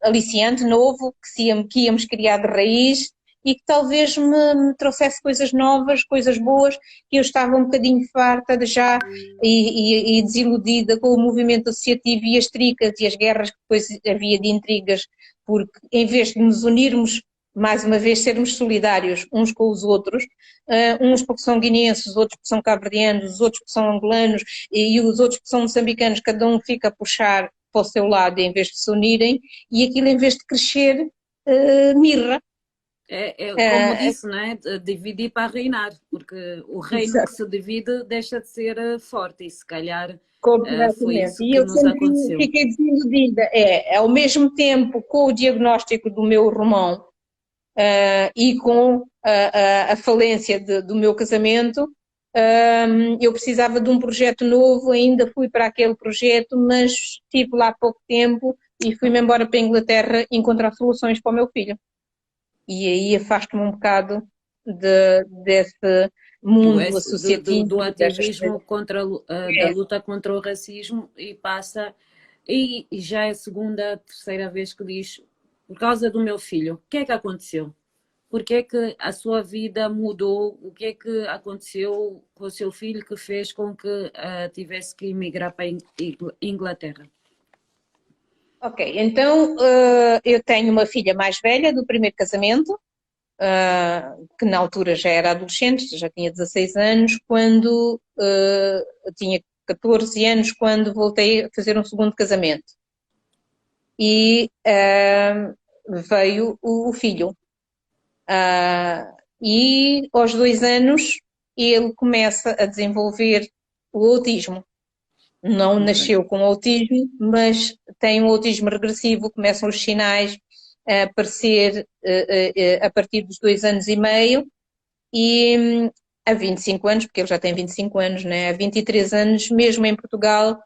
aliciante, novo, que íamos criar de raiz e que talvez me trouxesse coisas novas, coisas boas, que eu estava um bocadinho farta de já e desiludida com o movimento associativo e as tricas e as guerras que depois havia de intrigas, porque em vez de nos unirmos, mais uma vez, sermos solidários uns com os outros, uns porque são guineenses, outros porque são cabo-verdianos, os outros porque são angolanos e os outros que são moçambicanos, cada um fica a puxar para o seu lado em vez de se unirem, e aquilo em vez de crescer, mirra. Como disse, né? Dividir para reinar, porque o reino que se divide deixa de ser forte e se calhar foi Completamente. isso E que eu nos sempre aconteceu. fiquei desiludida. Ao mesmo tempo, com o diagnóstico do meu irmão e com a falência do meu casamento, eu precisava de um projeto novo, ainda fui para aquele projeto, mas estive lá pouco tempo e fui-me embora para a Inglaterra encontrar soluções para o meu filho. E aí afasto-me um bocado desse mundo associativo, Do destas coisas. ativismo contra, da luta contra o racismo e passa, e já é a segunda, terceira vez que diz, por causa do meu filho, o que é que aconteceu? Por que é que a sua vida mudou? O que é que aconteceu com o seu filho que fez com que tivesse que emigrar para a Inglaterra? Ok, então eu tenho uma filha mais velha do primeiro casamento, que na altura já era adolescente, já tinha 16 anos, quando tinha 14 anos, quando voltei a fazer um segundo casamento. E veio o filho. E aos 2 anos ele começa a desenvolver o autismo. Não nasceu com autismo, mas tem um autismo regressivo, começam os sinais a aparecer a partir dos 2 anos e meio, e há 25 anos, porque ele já tem 25 anos, né? Há 23 anos, mesmo em Portugal,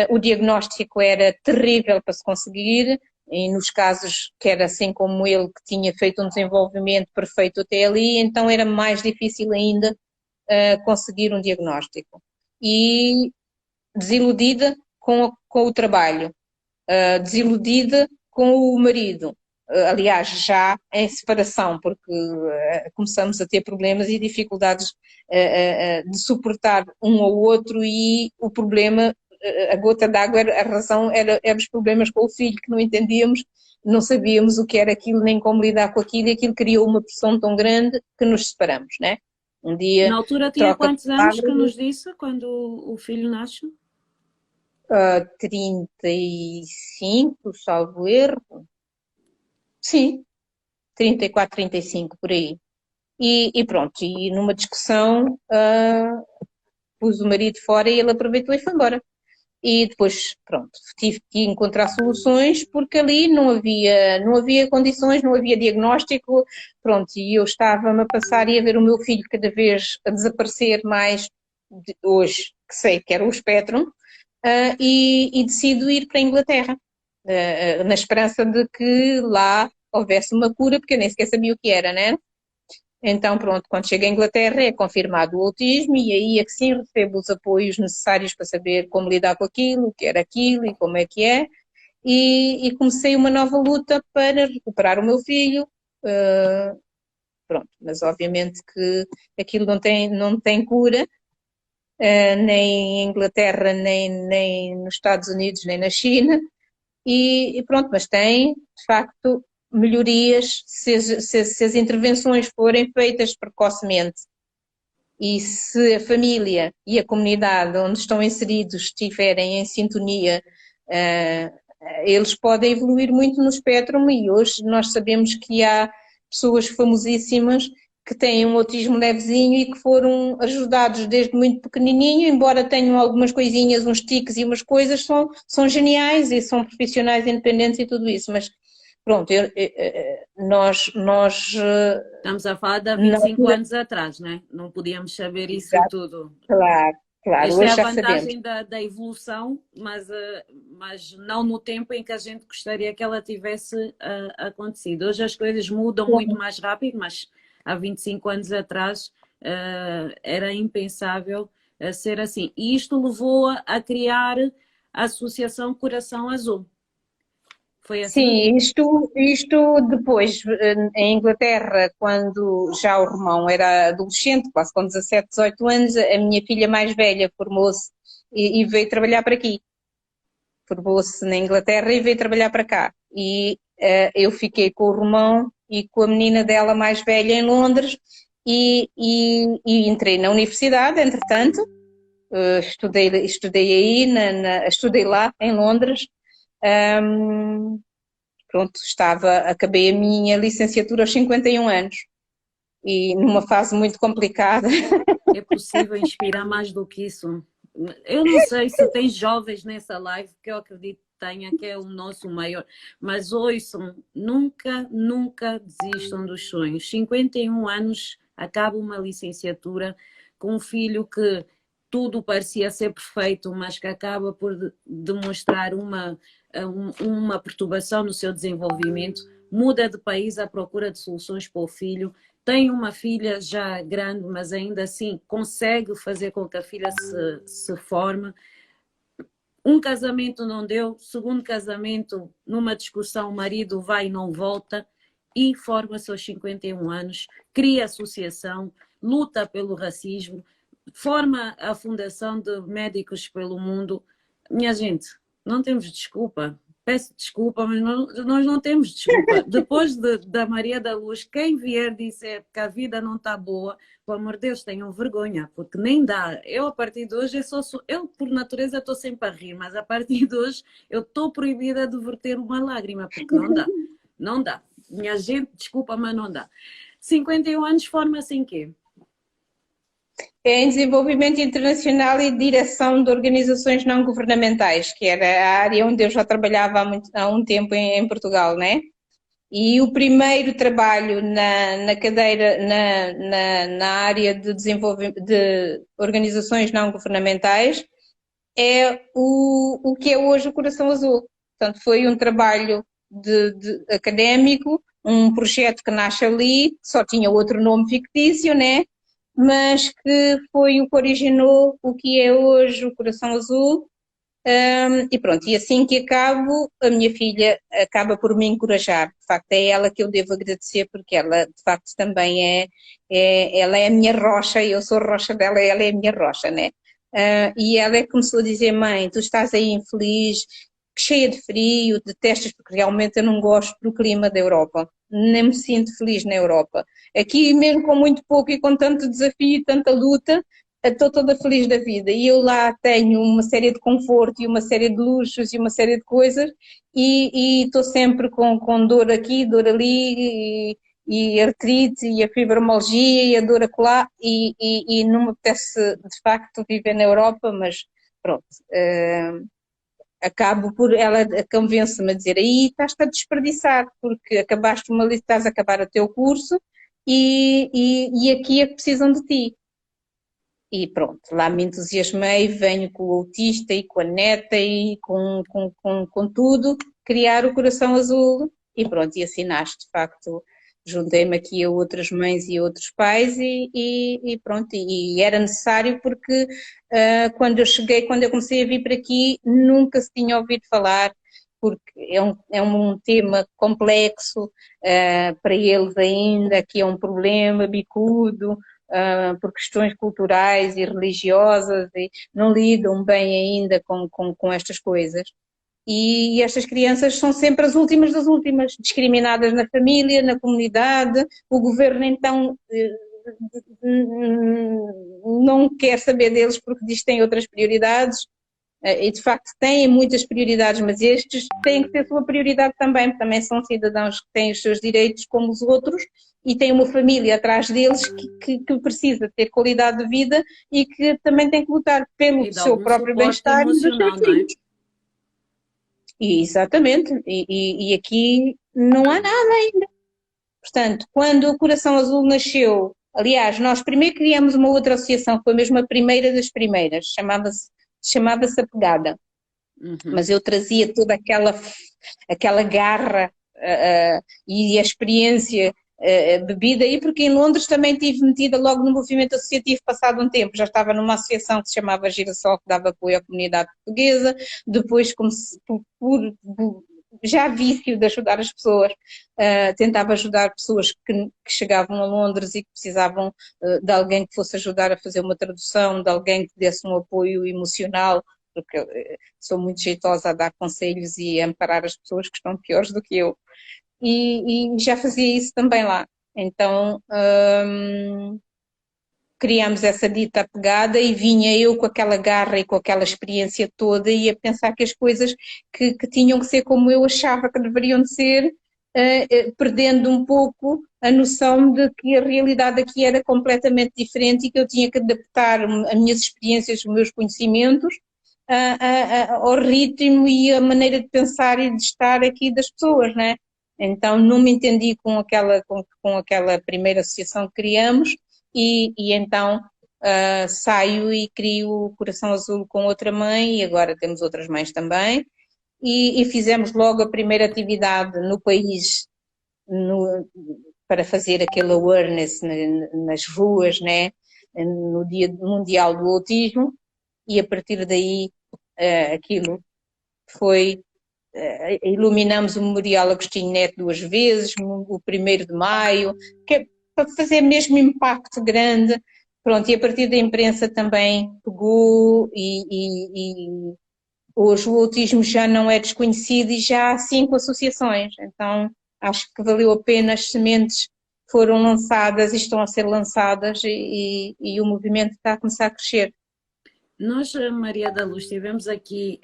o diagnóstico era terrível para se conseguir, e nos casos que era assim como ele, que tinha feito um desenvolvimento perfeito até ali, então era mais difícil ainda conseguir um diagnóstico. E desiludida com o trabalho, desiludida com o marido, aliás, já em separação, porque começamos a ter problemas e dificuldades de suportar um ao outro, e o problema, a gota d'água, a razão era os problemas com o filho, que não entendíamos, não sabíamos o que era aquilo, nem como lidar com aquilo, e aquilo criou uma pressão tão grande que nos separamos, né? Um dia Na altura tinha troca de quantos anos que palavras. nos disse quando o filho nasce? 35, salvo erro. Sim, 34, 35, por aí. E pronto, e numa discussão pus o marido fora e ele aproveitou e foi embora. E depois, pronto, tive que encontrar soluções, porque ali não havia condições, não havia diagnóstico, pronto, e eu estava-me a passar e a ver o meu filho cada vez a desaparecer mais, hoje que sei que era o espectro, e decido ir para a Inglaterra, na esperança de que lá houvesse uma cura, porque eu nem sequer sabia o que era, né? Então, pronto, quando chego à Inglaterra é confirmado o autismo, e aí é que sim recebo os apoios necessários para saber como lidar com aquilo, o que era aquilo e como é que é. e comecei uma nova luta para recuperar o meu filho. Pronto, mas obviamente que aquilo não tem cura, nem em Inglaterra, nem nos Estados Unidos, nem na China, e pronto, mas tem, de facto, melhorias se as intervenções forem feitas precocemente e se a família e a comunidade onde estão inseridos estiverem em sintonia, eles podem evoluir muito no espectro, e hoje nós sabemos que há pessoas famosíssimas que têm um autismo levezinho e que foram ajudados desde muito pequenininho, embora tenham algumas coisinhas, uns tiques e umas coisas, são geniais e são profissionais independentes e tudo isso, mas pronto, nós Estamos a falar de há não, 25 anos atrás, né? Não podíamos saber isso tudo. claro, claro, Esta é hoje a já sabemos. vantagem da evolução, mas não no tempo em que a gente gostaria que ela tivesse acontecido. Hoje as coisas mudam muito mais rápido, mas há 25 anos atrás era impensável ser assim. E isto levou a criar a Associação Coração Azul. Foi assim? Sim, isto depois, em Inglaterra, quando já o Romão era adolescente, quase com 17, 18 anos, a minha filha mais velha formou-se e veio trabalhar para aqui. Formou-se na Inglaterra e veio trabalhar para cá. E eu fiquei com o Romão e com a menina dela mais velha em Londres e entrei na universidade, entretanto, estudei aí, estudei lá em Londres. Pronto, acabei a minha licenciatura aos 51 anos e numa fase muito complicada. É possível inspirar mais do que isso? Eu não sei se tem jovens nessa live, que eu acredito que tenha, que é o nosso maior, mas ouçam, nunca desistam dos sonhos. 51 anos, acaba uma licenciatura com um filho que tudo parecia ser perfeito, mas que acaba por demonstrar uma perturbação no seu desenvolvimento, muda de país à procura de soluções para o filho, tem uma filha já grande, mas ainda assim consegue fazer com que a filha se forme. Um casamento não deu, segundo casamento, numa discussão, o marido vai e não volta e forma-se aos 51 anos, cria associação, luta pelo racismo, forma a Fundação de Médicos pelo Mundo. Minha gente, não temos desculpa. Peço desculpa, mas nós não temos desculpa. Depois da Maria da Luz, quem vier dizer que a vida não está boa, pelo amor de Deus, tenham vergonha, porque nem dá. Eu, a partir de hoje, eu por natureza estou sempre a rir, mas a partir de hoje eu estou proibida de verter uma lágrima, porque não dá. Não dá. Minha gente, desculpa, mas não dá. 51 anos forma-se em quê? Em desenvolvimento internacional e direção de organizações não governamentais, que era a área onde eu já trabalhava há um tempo em Portugal, né? E o primeiro trabalho na cadeira, na área de desenvolvimento de organizações não governamentais é o que é hoje o Coração Azul. Portanto, foi um trabalho académico, um projeto que nasce ali, só tinha outro nome fictício, né? Mas que foi o que originou o que é hoje o Coração Azul. E pronto, e assim que acabo, a minha filha acaba por me encorajar. De facto, é ela que eu devo agradecer, porque ela, de facto, também ela é a minha rocha, eu sou a rocha dela, ela é a minha rocha, né? E ela é que começou a dizer: mãe, tu estás aí infeliz, cheia de frio, detestas, porque realmente eu não gosto do clima da Europa, nem me sinto feliz na Europa. Aqui, mesmo com muito pouco e com tanto desafio e tanta luta, estou toda feliz da vida. E eu lá tenho uma série de conforto e uma série de luxos e uma série de coisas, e estou sempre com dor aqui, dor ali, e artrite, e a fibromialgia, e a dor acolá, e não me apetece, de facto, viver na Europa, mas pronto. Acabo por, ela convence-me a dizer: aí estás-te a desperdiçar, porque estás a acabar o teu curso e aqui é que precisam de ti. E pronto, lá me entusiasmei, venho com o autista e com a neta e com tudo, criar o Coração Azul e pronto, e assim nasce, de facto. Juntei-me aqui a outras mães e a outros pais e pronto, e era necessário porque quando eu comecei a vir para aqui, nunca se tinha ouvido falar, porque é um tema complexo, para eles ainda, que é um problema bicudo, por questões culturais e religiosas, e não lidam bem ainda com estas coisas. E estas crianças são sempre as últimas das últimas, discriminadas na família, na comunidade. O governo então não quer saber deles porque diz que tem outras prioridades, e de facto têm muitas prioridades, mas estes têm que ter a sua prioridade também, porque também são cidadãos que têm os seus direitos como os outros e têm uma família atrás deles que precisa ter qualidade de vida e que também tem que lutar pelo E de seu algum próprio suporte bem-estar e dos seus emocional, não é? filhos. Exatamente, e aqui não há nada ainda. Portanto, quando o Coração Azul nasceu, aliás, nós primeiro criamos uma outra associação, foi mesmo a primeira das primeiras, chamava-se A Pegada, mas eu trazia toda aquela garra e a experiência bebida aí, porque em Londres também estive metida logo no movimento associativo passado um tempo, já estava numa associação que se chamava Girassol, que dava apoio à comunidade portuguesa, depois comecei, já vício de ajudar as pessoas, tentava ajudar pessoas que chegavam a Londres e que precisavam de alguém que fosse ajudar a fazer uma tradução, de alguém que desse um apoio emocional, porque eu sou muito jeitosa a dar conselhos e a amparar as pessoas que estão piores do que eu. E já fazia isso também lá. Então, criamos essa dita pegada e vinha eu com aquela garra e com aquela experiência toda e a pensar que as coisas que tinham que ser como eu achava que deveriam de ser, perdendo um pouco a noção de que a realidade aqui era completamente diferente e que eu tinha que adaptar as minhas experiências, os meus conhecimentos ao ritmo e a maneira de pensar e de estar aqui das pessoas, né? Então não me entendi com aquela primeira associação que criamos e então saio e crio o Coração Azul com outra mãe e agora temos outras mães também e fizemos logo a primeira atividade no país para fazer aquele awareness nas ruas, né? No Dia Mundial do Autismo e a partir daí aquilo foi iluminamos o Memorial Agostinho Neto 2 vezes, o 1º de Maio, que é para fazer mesmo impacto grande. Pronto, e a partir da imprensa também pegou e hoje o autismo já não é desconhecido e já há 5 associações. Então acho que valeu a pena, as sementes foram lançadas e estão a ser lançadas e o movimento está a começar a crescer. Nós, Maria da Luz, tivemos aqui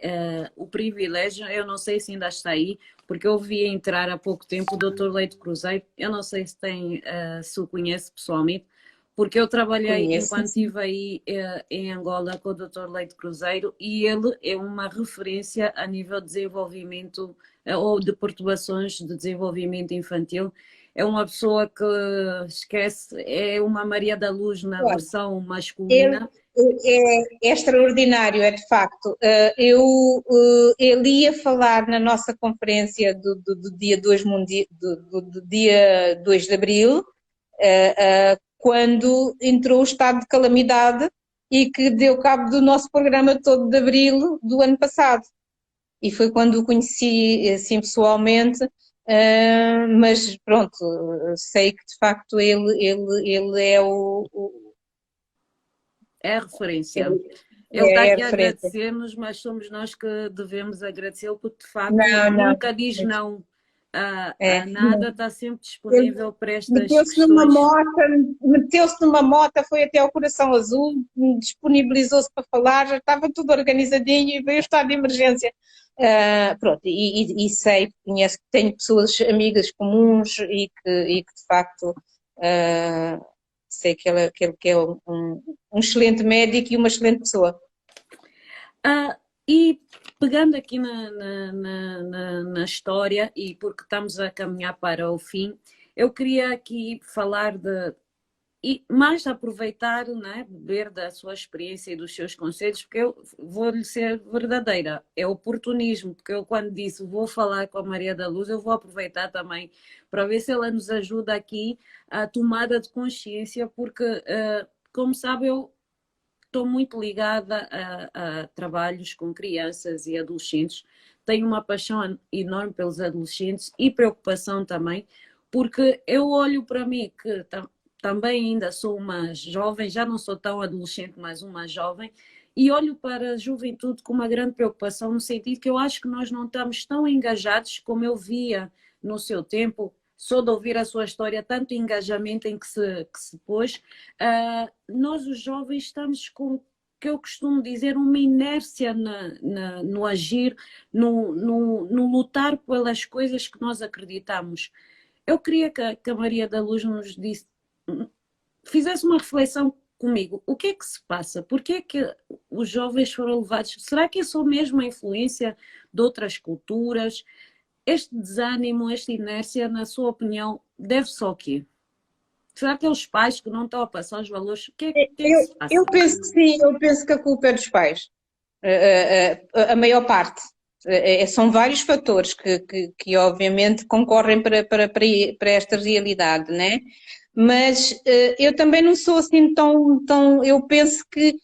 o privilégio, eu não sei se ainda está aí, porque eu vi entrar há pouco tempo o Dr. Leite Cruzeiro, eu não sei se o conhece pessoalmente, porque eu trabalhei enquanto estive aí em Angola com o Dr. Leite Cruzeiro e ele é uma referência a nível de desenvolvimento ou de perturbações de desenvolvimento infantil. É uma pessoa que esquece, é uma Maria da Luz na versão masculina. É extraordinário, é de facto. Ele ia falar na nossa conferência do dia 2 do dia 2 de Abril, quando entrou o estado de calamidade e que deu cabo do nosso programa todo de Abril do ano passado. E foi quando o conheci assim pessoalmente, mas pronto, sei que de facto ele é é a referência. Ele está aqui a agradecer-nos, mas somos nós que devemos agradecê-lo, porque de facto nunca diz não a nada, está sempre disponível para estas questões. Meteu-se numa moto, foi até ao Coração Azul, disponibilizou-se para falar, já estava tudo organizadinho e veio o estado de emergência. Pronto, e sei, conheço, tenho pessoas, amigas comuns e que de facto sei que ele é um excelente médico e uma excelente pessoa. E pegando aqui na história, e porque estamos a caminhar para o fim, eu queria aqui falar e mais aproveitar, né, beber da sua experiência e dos seus conselhos, porque eu vou-lhe ser verdadeira, é oportunismo, porque eu quando disse vou falar com a Maria da Luz, eu vou aproveitar também para ver se ela nos ajuda aqui a tomada de consciência, porque, como sabe, eu estou muito ligada a trabalhos com crianças e adolescentes. Tenho uma paixão enorme pelos adolescentes e preocupação também, porque eu olho para mim, que também ainda sou uma jovem, já não sou tão adolescente, mas uma jovem, e olho para a juventude com uma grande preocupação, no sentido que eu acho que nós não estamos tão engajados como eu via no seu tempo. Sou de ouvir a sua história, tanto engajamento em que se pôs. Nós, os jovens, estamos com, que eu costumo dizer, uma inércia no agir, no lutar pelas coisas que nós acreditamos. Eu queria que a Maria da Luz nos disse, fizesse uma reflexão comigo. O que é que se passa? Por que é que os jovens foram levados? Será que é só mesmo a influência de outras culturas? Este desânimo, esta inércia, na sua opinião, deve-se ao quê? Será que é os pais que não estão a passar os valores? O que é que se passa? Eu penso que sim, eu penso que a culpa é dos pais. A maior parte. São vários fatores que obviamente concorrem para esta realidade, né? Mas eu também não sou assim tão. Eu penso que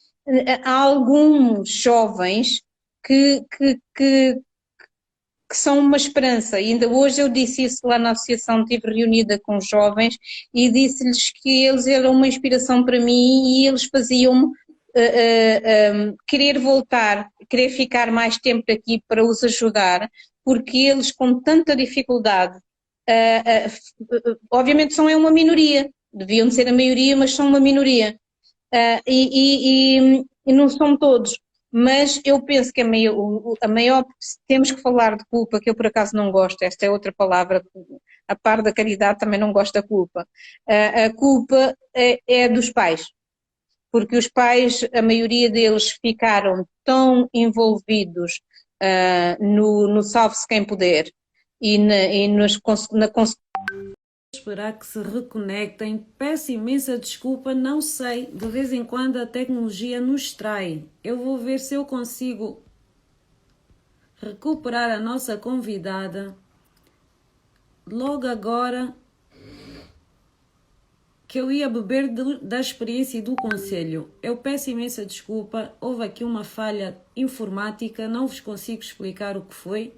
há alguns jovens que, que, que, que são uma esperança. E ainda hoje eu disse isso lá na associação, estive reunida com jovens e disse-lhes que eles eram uma inspiração para mim e eles faziam-me querer voltar, querer ficar mais tempo aqui para os ajudar, porque eles com tanta dificuldade, obviamente são uma minoria, deviam ser a maioria, mas são uma minoria. E não são todos, mas eu penso que a maior, temos que falar de culpa, que eu por acaso não gosto, esta é outra palavra, a par da caridade também não gosto da culpa. A culpa é dos pais, porque os pais, a maioria deles ficaram tão envolvidos no salve-se quem puder na Esperar que se reconectem. Peço imensa desculpa, não sei. De vez em quando a tecnologia nos distrai. Eu vou ver se eu consigo recuperar a nossa convidada. Logo agora que eu ia beber da experiência e do conselho. Eu peço imensa desculpa. Houve aqui uma falha informática. Não vos consigo explicar o que foi.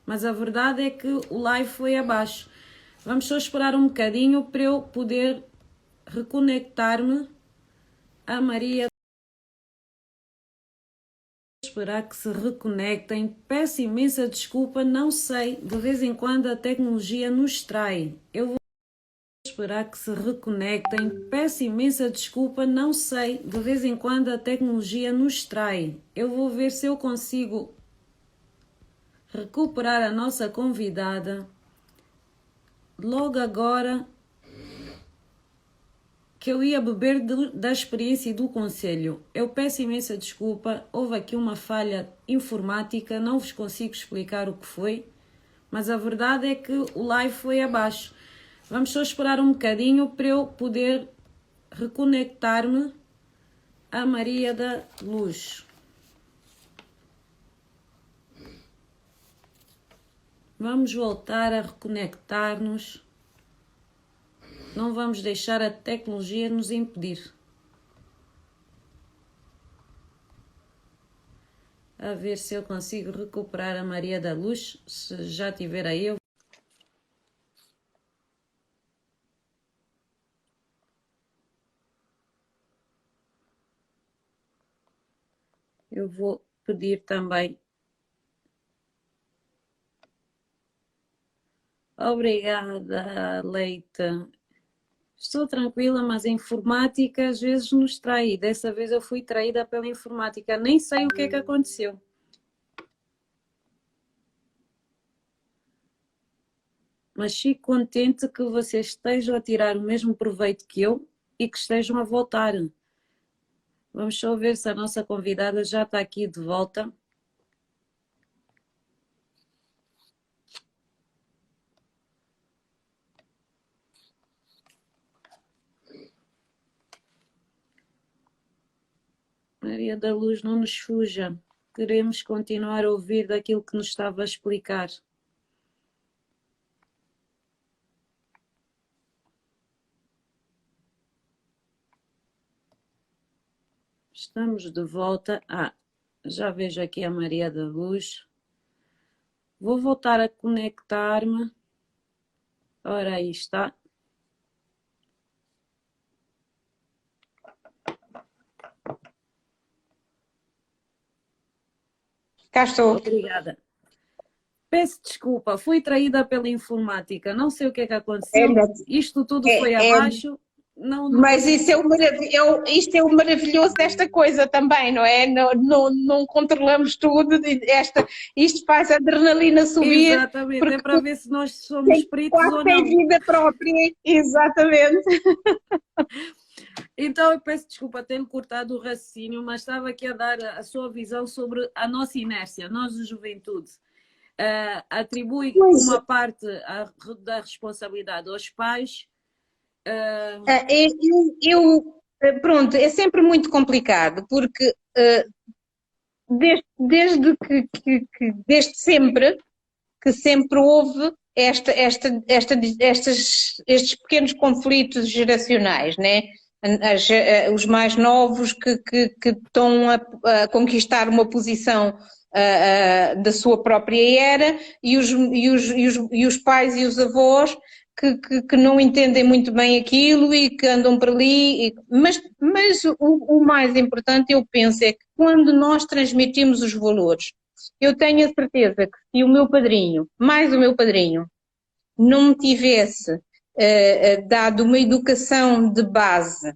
Mas a verdade é que o live foi abaixo. Vamos só esperar um bocadinho para eu poder reconectar-me a Maria. Esperar que se reconectem. Peço imensa desculpa, não sei. De vez em quando a tecnologia nos distrai. Eu vou esperar que se reconectem. Peço imensa desculpa, não sei. De vez em quando a tecnologia nos distrai. Eu vou ver se eu consigo recuperar a nossa convidada. Logo agora que eu ia beber da experiência e do conselho. Eu peço imensa desculpa, houve aqui uma falha informática, não vos consigo explicar o que foi, mas a verdade é que o live foi abaixo. Vamos só esperar um bocadinho para eu poder reconectar-me a Maria da Luz. Vamos voltar a reconectar-nos. Não vamos deixar a tecnologia nos impedir. A ver se eu consigo recuperar a Maria da Luz. Se já tiver aí, eu vou pedir também. Obrigada, Leita. Estou tranquila, mas a informática às vezes nos trai. Dessa vez eu fui traída pela informática. Nem sei o que é que aconteceu. Mas fico contente que vocês estejam a tirar o mesmo proveito que eu e que estejam a voltar. Vamos só ver se a nossa convidada já está aqui de volta. Maria da Luz, não nos fuja. Queremos continuar a ouvir daquilo que nos estava a explicar. Estamos de volta. Já vejo aqui a Maria da Luz. Vou voltar a conectar-me. Ora, aí está. Cá estou. Obrigada. Peço desculpa, fui traída pela informática. Não sei o que é que aconteceu. Isto tudo foi abaixo. Não, mas isso isto é o maravilhoso desta coisa também, não é? Não controlamos tudo. Isto faz a adrenalina subir. Exatamente, é para ver se nós somos espíritos ou não. Tem vida própria, exatamente. Então eu peço desculpa ter cortado o raciocínio, mas estava aqui a dar a sua visão sobre a nossa inércia, nós de juventude. Atribui uma parte da responsabilidade aos pais. Pronto, é sempre muito complicado, porque desde sempre houve estes pequenos conflitos geracionais, né? Os mais novos que estão a conquistar uma posição da sua própria era e os pais e os avós que não entendem muito bem aquilo e que andam por ali. Mas o mais importante, eu penso, é que quando nós transmitimos os valores, eu tenho a certeza que se o meu padrinho, mais o meu padrinho, não me tivesse dado uma educação de base,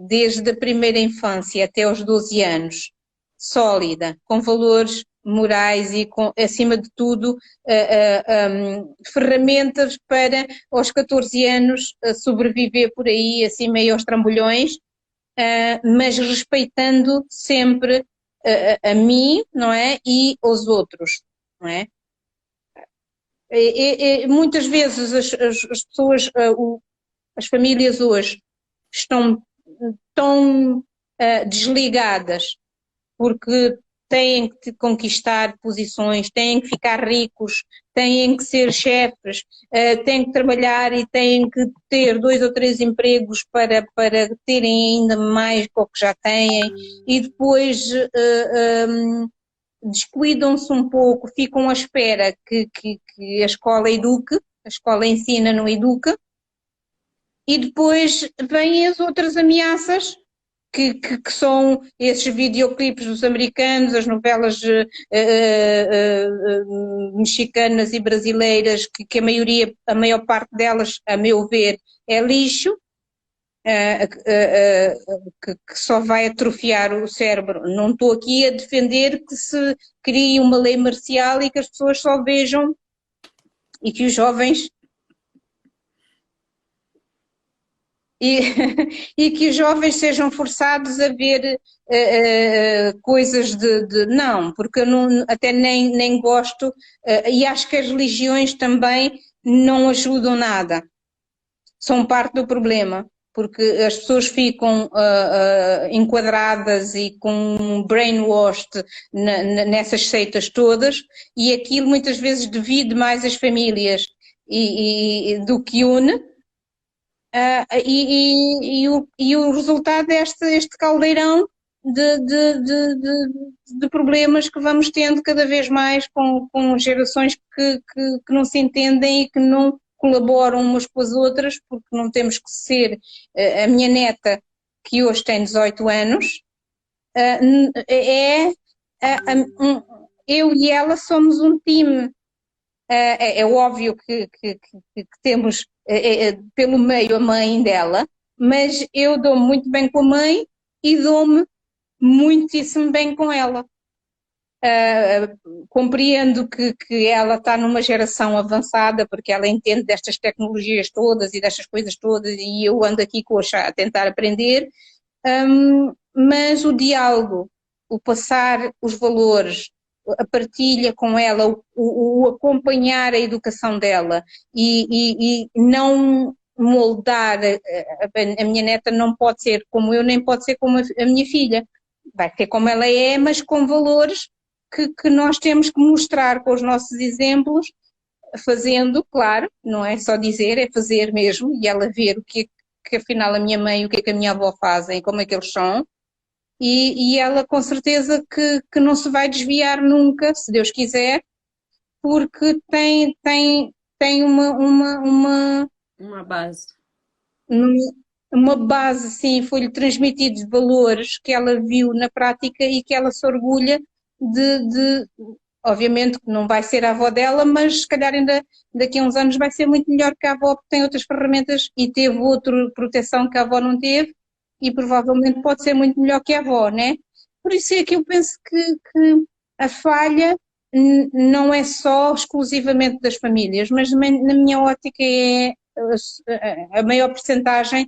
desde a primeira infância até aos 12 anos, sólida, com valores morais e, acima de tudo, ferramentas para, aos 14 anos, sobreviver por aí, assim meio aos trambolhões, mas respeitando sempre a mim, não é? E aos outros, não é? Muitas vezes as pessoas, as famílias hoje estão tão desligadas porque têm que conquistar posições, têm que ficar ricos, têm que ser chefes, têm que trabalhar e têm que ter 2 ou 3 empregos para terem ainda mais do que já têm e depois descuidam-se um pouco, ficam à espera que a escola eduque, a escola ensina, não educa, e depois vêm as outras ameaças que são esses videoclipes dos americanos, as novelas mexicanas e brasileiras, que a maior parte delas, a meu ver, é lixo, que só vai atrofiar o cérebro. Não estou aqui a defender que se crie uma lei marcial e que as pessoas só vejam e que os jovens e que os jovens sejam forçados a ver coisas não, porque eu até nem gosto, e acho que as religiões também não ajudam nada, são parte do problema, porque as pessoas ficam enquadradas e com brainwashed nessas seitas todas, e aquilo muitas vezes divide mais as famílias do que une. E o resultado é este caldeirão de problemas que vamos tendo cada vez mais com gerações que não se entendem e que não colaboram umas com as outras, porque não temos que ser. A minha neta, que hoje tem 18 anos, eu e ela somos um time. É óbvio que temos pelo meio a mãe dela, mas eu dou-me muito bem com a mãe e dou-me muitíssimo bem com ela. Compreendo que ela está numa geração avançada, porque ela entende destas tecnologias todas e destas coisas todas, e eu ando aqui coxa a tentar aprender, mas o diálogo, o passar os valores, a partilha com ela, o acompanhar a educação dela e não moldar, a minha neta não pode ser como eu, nem pode ser como a minha filha, vai ser como ela é, mas com valores que nós temos que mostrar com os nossos exemplos, fazendo, claro, não é só dizer, é fazer mesmo, e ela ver o que afinal a minha mãe, o que a minha avó fazem, como é que eles são, e ela com certeza que não se vai desviar nunca, se Deus quiser, porque tem Uma base. uma base, sim, foi-lhe transmitidos valores que ela viu na prática e que ela se orgulha de obviamente que não vai ser a avó dela, mas se calhar ainda daqui a uns anos vai ser muito melhor que a avó, porque tem outras ferramentas e teve outra proteção que a avó não teve e provavelmente pode ser muito melhor que a avó, né? Por isso é que eu penso que a falha não é só exclusivamente das famílias, mas na minha ótica é a maior percentagem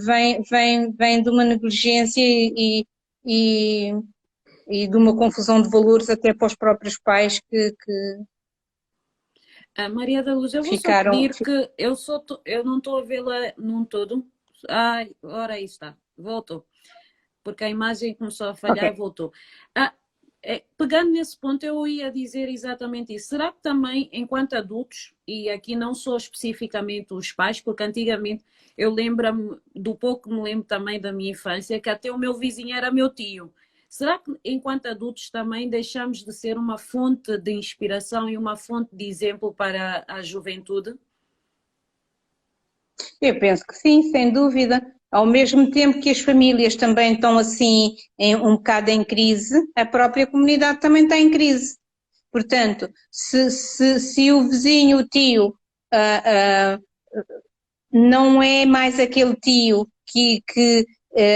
vem de uma negligência e, e de uma confusão de valores até para os próprios pais que Maria da Luz, eu vou só ficaram. pedir que eu não estou a vê-la num todo. Ai, ora aí está, voltou. Porque a imagem começou a falhar e voltou. Pegando nesse ponto, eu ia dizer exatamente isso. Será que também, enquanto adultos, e aqui não sou especificamente os pais, porque antigamente eu lembro-me, do pouco que me lembro também da minha infância, que até o meu vizinho era meu tio. Será que, enquanto adultos, também deixamos de ser uma fonte de inspiração e uma fonte de exemplo para a juventude? Eu penso que sim, sem dúvida. Ao mesmo tempo que as famílias também estão assim, um bocado em crise, a própria comunidade também está em crise. Portanto, se o vizinho, o tio, não é mais aquele tio que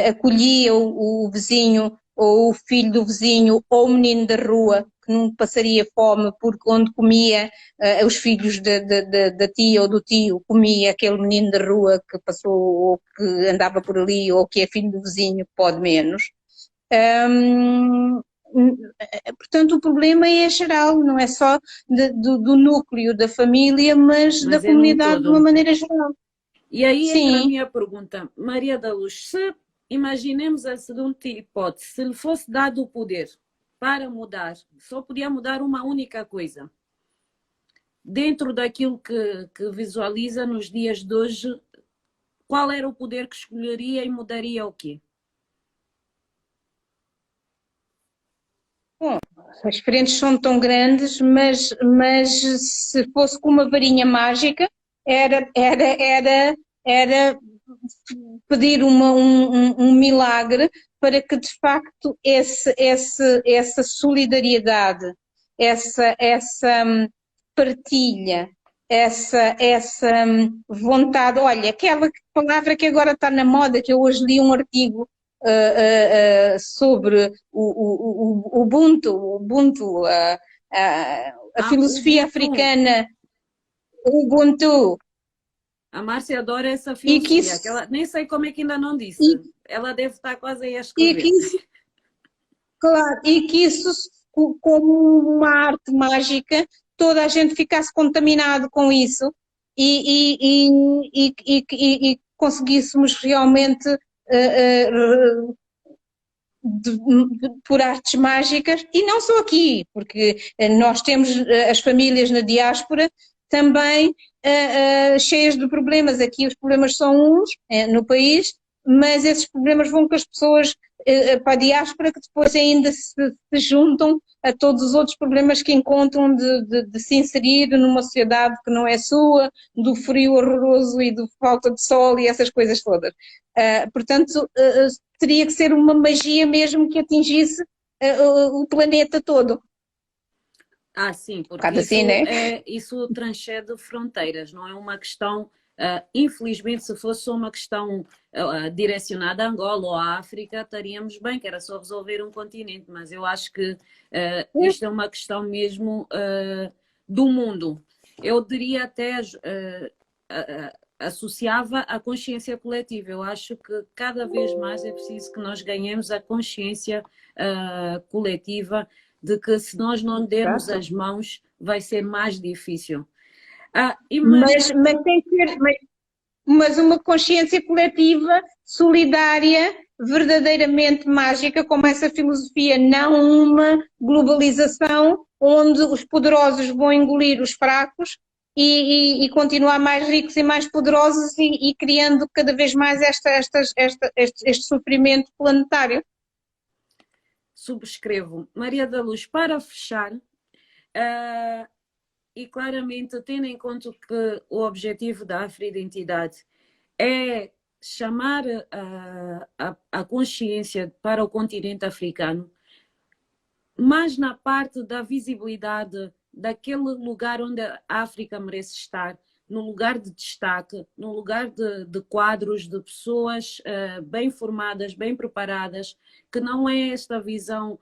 acolhia o vizinho, ou o filho do vizinho, ou o menino da rua, que não passaria fome, porque onde comia os filhos da tia ou do tio, comia aquele menino da rua que passou, ou que andava por ali, ou que é filho do vizinho, pode menos. Portanto, o problema é geral, não é só do núcleo da família, mas da é num comunidade de uma todo. maneira geral. E aí entra a Sim. minha pergunta. Maria da Luz, se imaginemos a seguinte hipótese, se lhe fosse dado o poder para mudar, só podia mudar uma única coisa. Dentro daquilo que visualiza nos dias de hoje, qual era o poder que escolheria e mudaria o quê? Bom, as frentes são tão grandes, mas se fosse com uma varinha mágica, era pedir um milagre para que de facto essa solidariedade, essa partilha, essa vontade, olha, aquela palavra que agora está na moda, que eu hoje li um artigo sobre o Ubuntu, a filosofia Ubuntu. africana, o Ubuntu. A Márcia adora essa filosofia, que ela, nem sei como é que ainda não disse. Ela deve estar quase aí a escrever. Claro, e que isso, como uma arte mágica, toda a gente ficasse contaminado com isso e conseguíssemos realmente por artes mágicas, e não só aqui, porque nós temos as famílias na diáspora também cheias de problemas. Aqui os problemas são uns no país, mas esses problemas vão com as pessoas para a diáspora, que depois ainda se juntam a todos os outros problemas que encontram de se inserir numa sociedade que não é sua, do frio horroroso e da falta de sol e essas coisas todas. Portanto, teria que ser uma magia mesmo que atingisse o planeta todo. Sim, porque isso, assim, né? Isso transcende fronteiras, não é uma questão, infelizmente, se fosse só uma questão direcionada a Angola ou à África, estaríamos bem, que era só resolver um continente, mas eu acho que isto é uma questão mesmo do mundo. Eu diria até, associava a consciência coletiva. Eu acho que cada vez mais é preciso que nós ganhemos a consciência coletiva de que se nós não dermos as mãos, vai ser mais difícil. Mas uma consciência coletiva, solidária, verdadeiramente mágica, como essa filosofia, não uma globalização onde os poderosos vão engolir os fracos e continuar mais ricos e mais poderosos e criando cada vez mais este sofrimento planetário. Subscrevo. Maria da Luz, para fechar, e claramente tendo em conta que o objetivo da afro-identidade é chamar a consciência para o continente africano, mas na parte da visibilidade daquele lugar onde a África merece estar, no lugar de destaque, no lugar de quadros de pessoas bem formadas, bem preparadas, que não é esta visão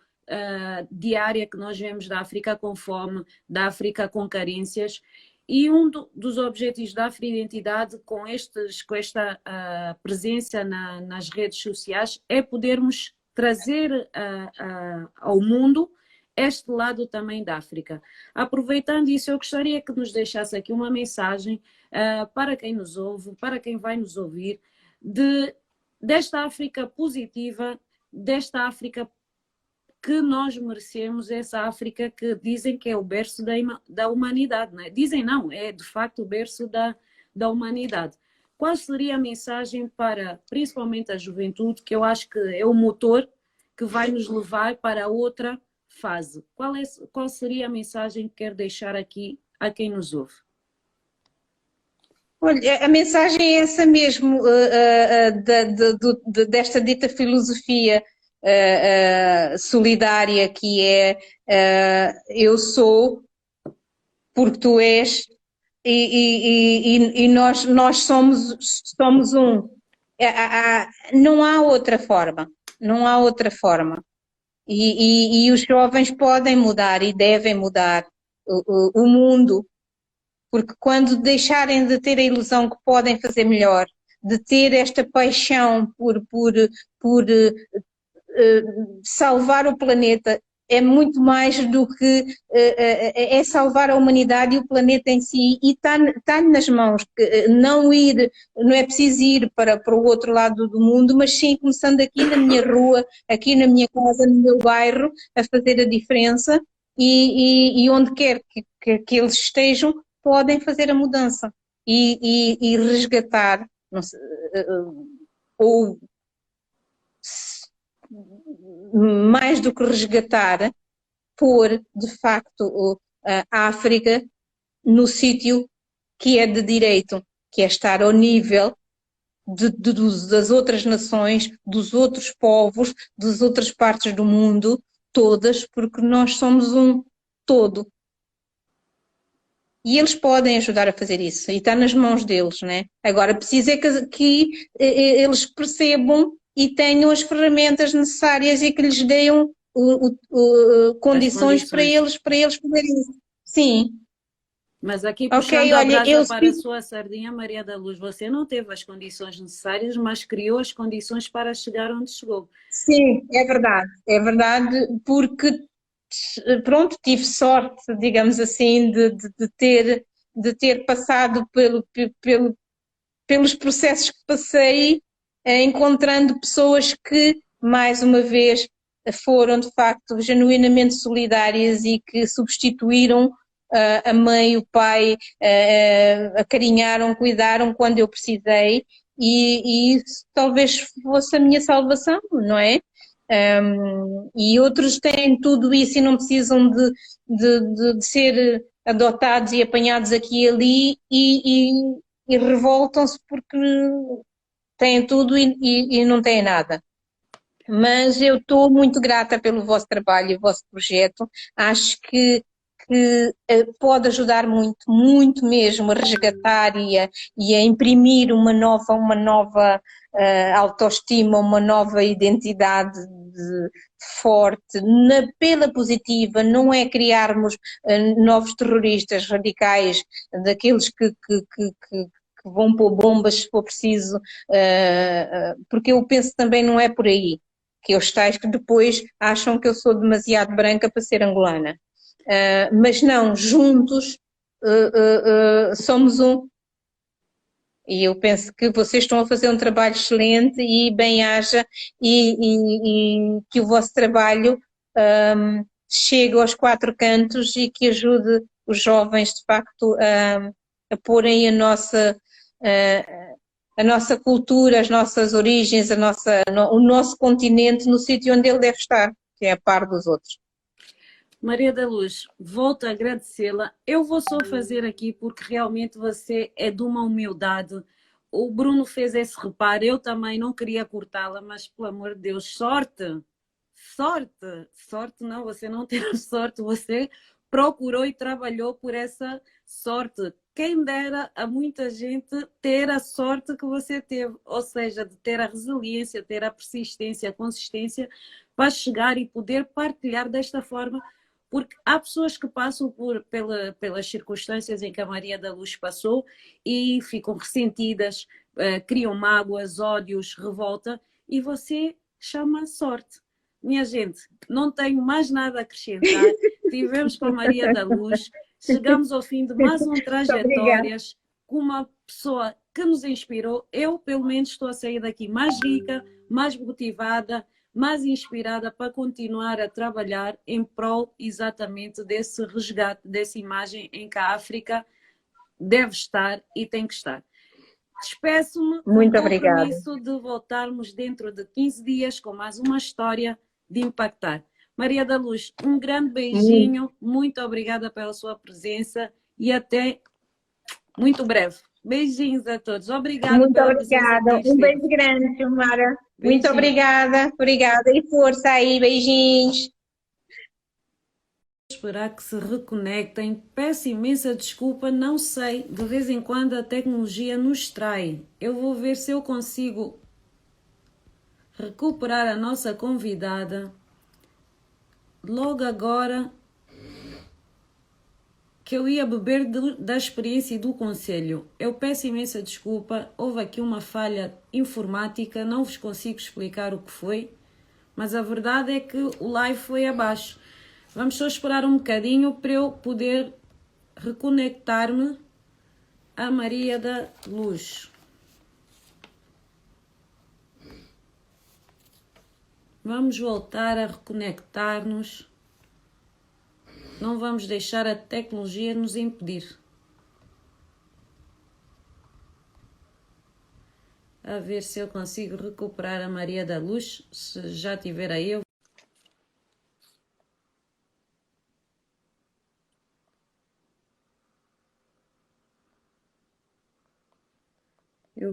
diária que nós vemos da África com fome, da África com carências. E dos objetivos da afro-identidade com esta presença nas redes sociais é podermos trazer ao mundo este lado também da África. Aproveitando isso, eu gostaria que nos deixasse aqui uma mensagem para quem nos ouve, para quem vai nos ouvir, desta África positiva, desta África que nós merecemos, essa África que dizem que é o berço da humanidade. Não é? Dizem não, é de facto o berço da humanidade. Qual seria a mensagem para, principalmente a juventude, que eu acho que é o motor que vai nos levar para outra fase? Qual seria a mensagem que quer deixar aqui a quem nos ouve? Olha, a mensagem é essa mesmo, desta dita filosofia solidária, que é eu sou porque tu és e nós somos um. Não há outra forma, não há outra forma. E os jovens podem mudar e devem mudar o mundo, porque quando deixarem de ter a ilusão que podem fazer melhor, de ter esta paixão por salvar o planeta, é muito mais do que é salvar a humanidade e o planeta em si, e está nas mãos. Não é preciso ir para o outro lado do mundo, mas sim começando aqui na minha rua, aqui na minha casa, no meu bairro, a fazer a diferença, e onde quer que eles estejam, podem fazer a mudança e resgatar, não sei, ou mais do que resgatar, pôr de facto a África no sítio que é de direito, que é estar ao nível das outras nações, dos outros povos, das outras partes do mundo, todas, porque nós somos um todo. E eles podem ajudar a fazer isso, e está nas mãos deles, né? Agora, precisa é que eles percebam e tenham as ferramentas necessárias e que lhes deem condições para eles poderem isso. Sim. Mas aqui, puxando a brasa para a sua sardinha, Maria da Luz, você não teve as condições necessárias, mas criou as condições para chegar onde chegou. Sim, é verdade, porque pronto, tive sorte, digamos assim, de ter passado pelos processos que passei, encontrando pessoas que, mais uma vez, foram de facto genuinamente solidárias e que substituíram a mãe, o pai, acarinharam, cuidaram quando eu precisei, e isso talvez fosse a minha salvação, não é? E outros têm tudo isso e não precisam de ser adotados e apanhados aqui e ali e revoltam-se porque têm tudo e não têm nada. Mas eu estou muito grata pelo vosso trabalho e o vosso projeto. Acho que pode ajudar muito, muito mesmo a resgatar e a imprimir uma nova autoestima, uma nova identidade forte, pela positiva, não é criarmos novos terroristas radicais, daqueles que vão pôr bombas se for preciso, porque eu penso também não é por aí, que os tais que depois acham que eu sou demasiado branca para ser angolana. Mas não, juntos somos um. E eu penso que vocês estão a fazer um trabalho excelente e bem-aja e que o vosso trabalho chegue aos quatro cantos e que ajude os jovens, de facto, a porem a nossa cultura, as nossas origens, o nosso continente no sítio onde ele deve estar, que é a par dos outros. Maria da Luz, volto a agradecê-la. Eu vou só fazer aqui porque realmente você é de uma humildade. O Bruno fez esse reparo, eu também não queria cortá-la, mas pelo amor de Deus, sorte! Sorte não, você não teve sorte, você procurou e trabalhou por essa sorte. Quem dera a muita gente ter a sorte que você teve, ou seja, de ter a resiliência, ter a persistência, a consistência para chegar e poder partilhar desta forma, porque há pessoas que passam pelas circunstâncias em que a Maria da Luz passou e ficam ressentidas, criam mágoas, ódios, revolta, e você chama sorte. Minha gente, não tenho mais nada a acrescentar. Tivemos com a Maria da Luz, chegamos ao fim de mais um Trajetórias com uma pessoa que nos inspirou. Eu, pelo menos, estou a sair daqui mais rica, mais motivada, mais inspirada para continuar a trabalhar em prol exatamente desse resgate, dessa imagem em que a África deve estar e tem que estar. Despeço-me com o compromisso de voltarmos dentro de 15 dias com mais uma história de impactar. Maria da Luz, um grande beijinho, muito obrigada pela sua presença e até muito breve. Beijinhos a todos. Obrigada. Muito obrigada. Um beijo grande, Silmara. Muito obrigada. Obrigada e força aí. Beijinhos. Esperar que se reconectem. Peço imensa desculpa, não sei. De vez em quando a tecnologia nos trai. Eu vou ver se eu consigo recuperar a nossa convidada. Logo agora que eu ia beber da experiência e do conselho. Eu peço imensa desculpa, houve aqui uma falha informática, não vos consigo explicar o que foi, mas a verdade é que o live foi abaixo. Vamos só esperar um bocadinho para eu poder reconectar-me à Maria da Luz. Vamos voltar a reconectar-nos. Não vamos deixar a tecnologia nos impedir. A ver se eu consigo recuperar a Maria da Luz. Se já tiver aí, eu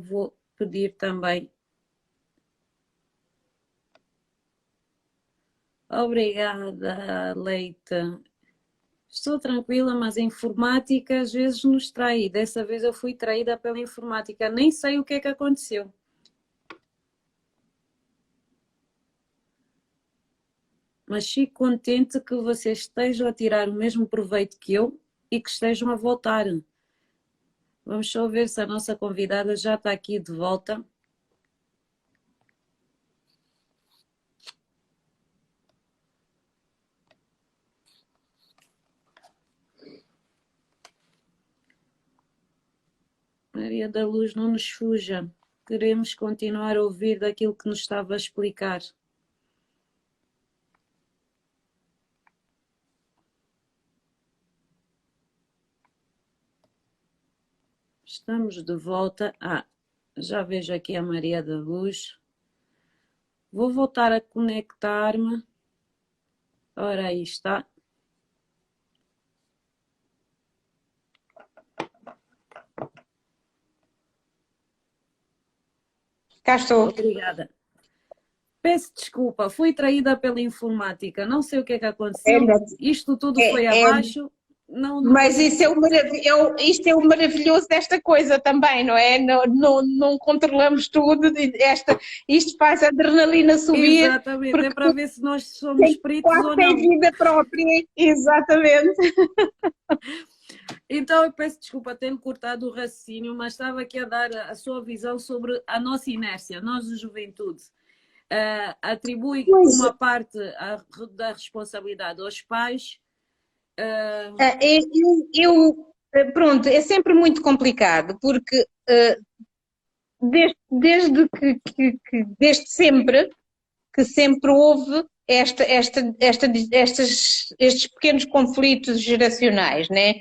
vou pedir também. Obrigada, Leita. Estou tranquila, mas a informática às vezes nos trai. Dessa vez eu fui traída pela informática. Nem sei o que é que aconteceu. Mas fico contente que vocês estejam a tirar o mesmo proveito que eu e que estejam a voltar. Vamos só ver se a nossa convidada já está aqui de volta. Maria da Luz, não nos fuja. Queremos continuar a ouvir daquilo que nos estava a explicar. Estamos de volta. Já vejo aqui a Maria da Luz. Vou voltar a conectar-me. Ora, aí está. Cá estou. Obrigada. Peço desculpa, fui traída pela informática. Não sei o que é que aconteceu. Isto tudo foi abaixo. Não, mas isso isto é o maravilhoso desta coisa também, não é? Não controlamos tudo. Isto faz a adrenalina subir. Exatamente, é para ver se nós somos peritos ou não. Tem vida própria, exatamente. Então eu peço desculpa ter cortado o raciocínio, mas estava aqui a dar a sua visão sobre a nossa inércia, nós de juventude. Atribui uma parte da responsabilidade aos pais. Pronto, é sempre muito complicado, porque desde sempre houve estes pequenos conflitos geracionais, né?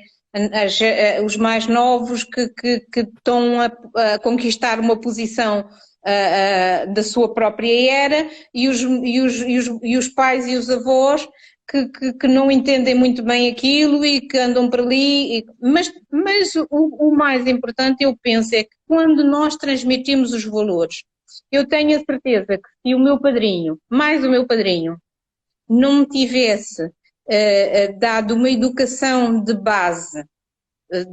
os mais novos que estão a conquistar uma posição da sua própria era e os pais e os avós que não entendem muito bem aquilo e que andam por ali. Mas o mais importante, eu penso, é que quando nós transmitimos os valores, eu tenho a certeza que se o meu padrinho, mais o meu padrinho, não me tivesse dado uma educação de base,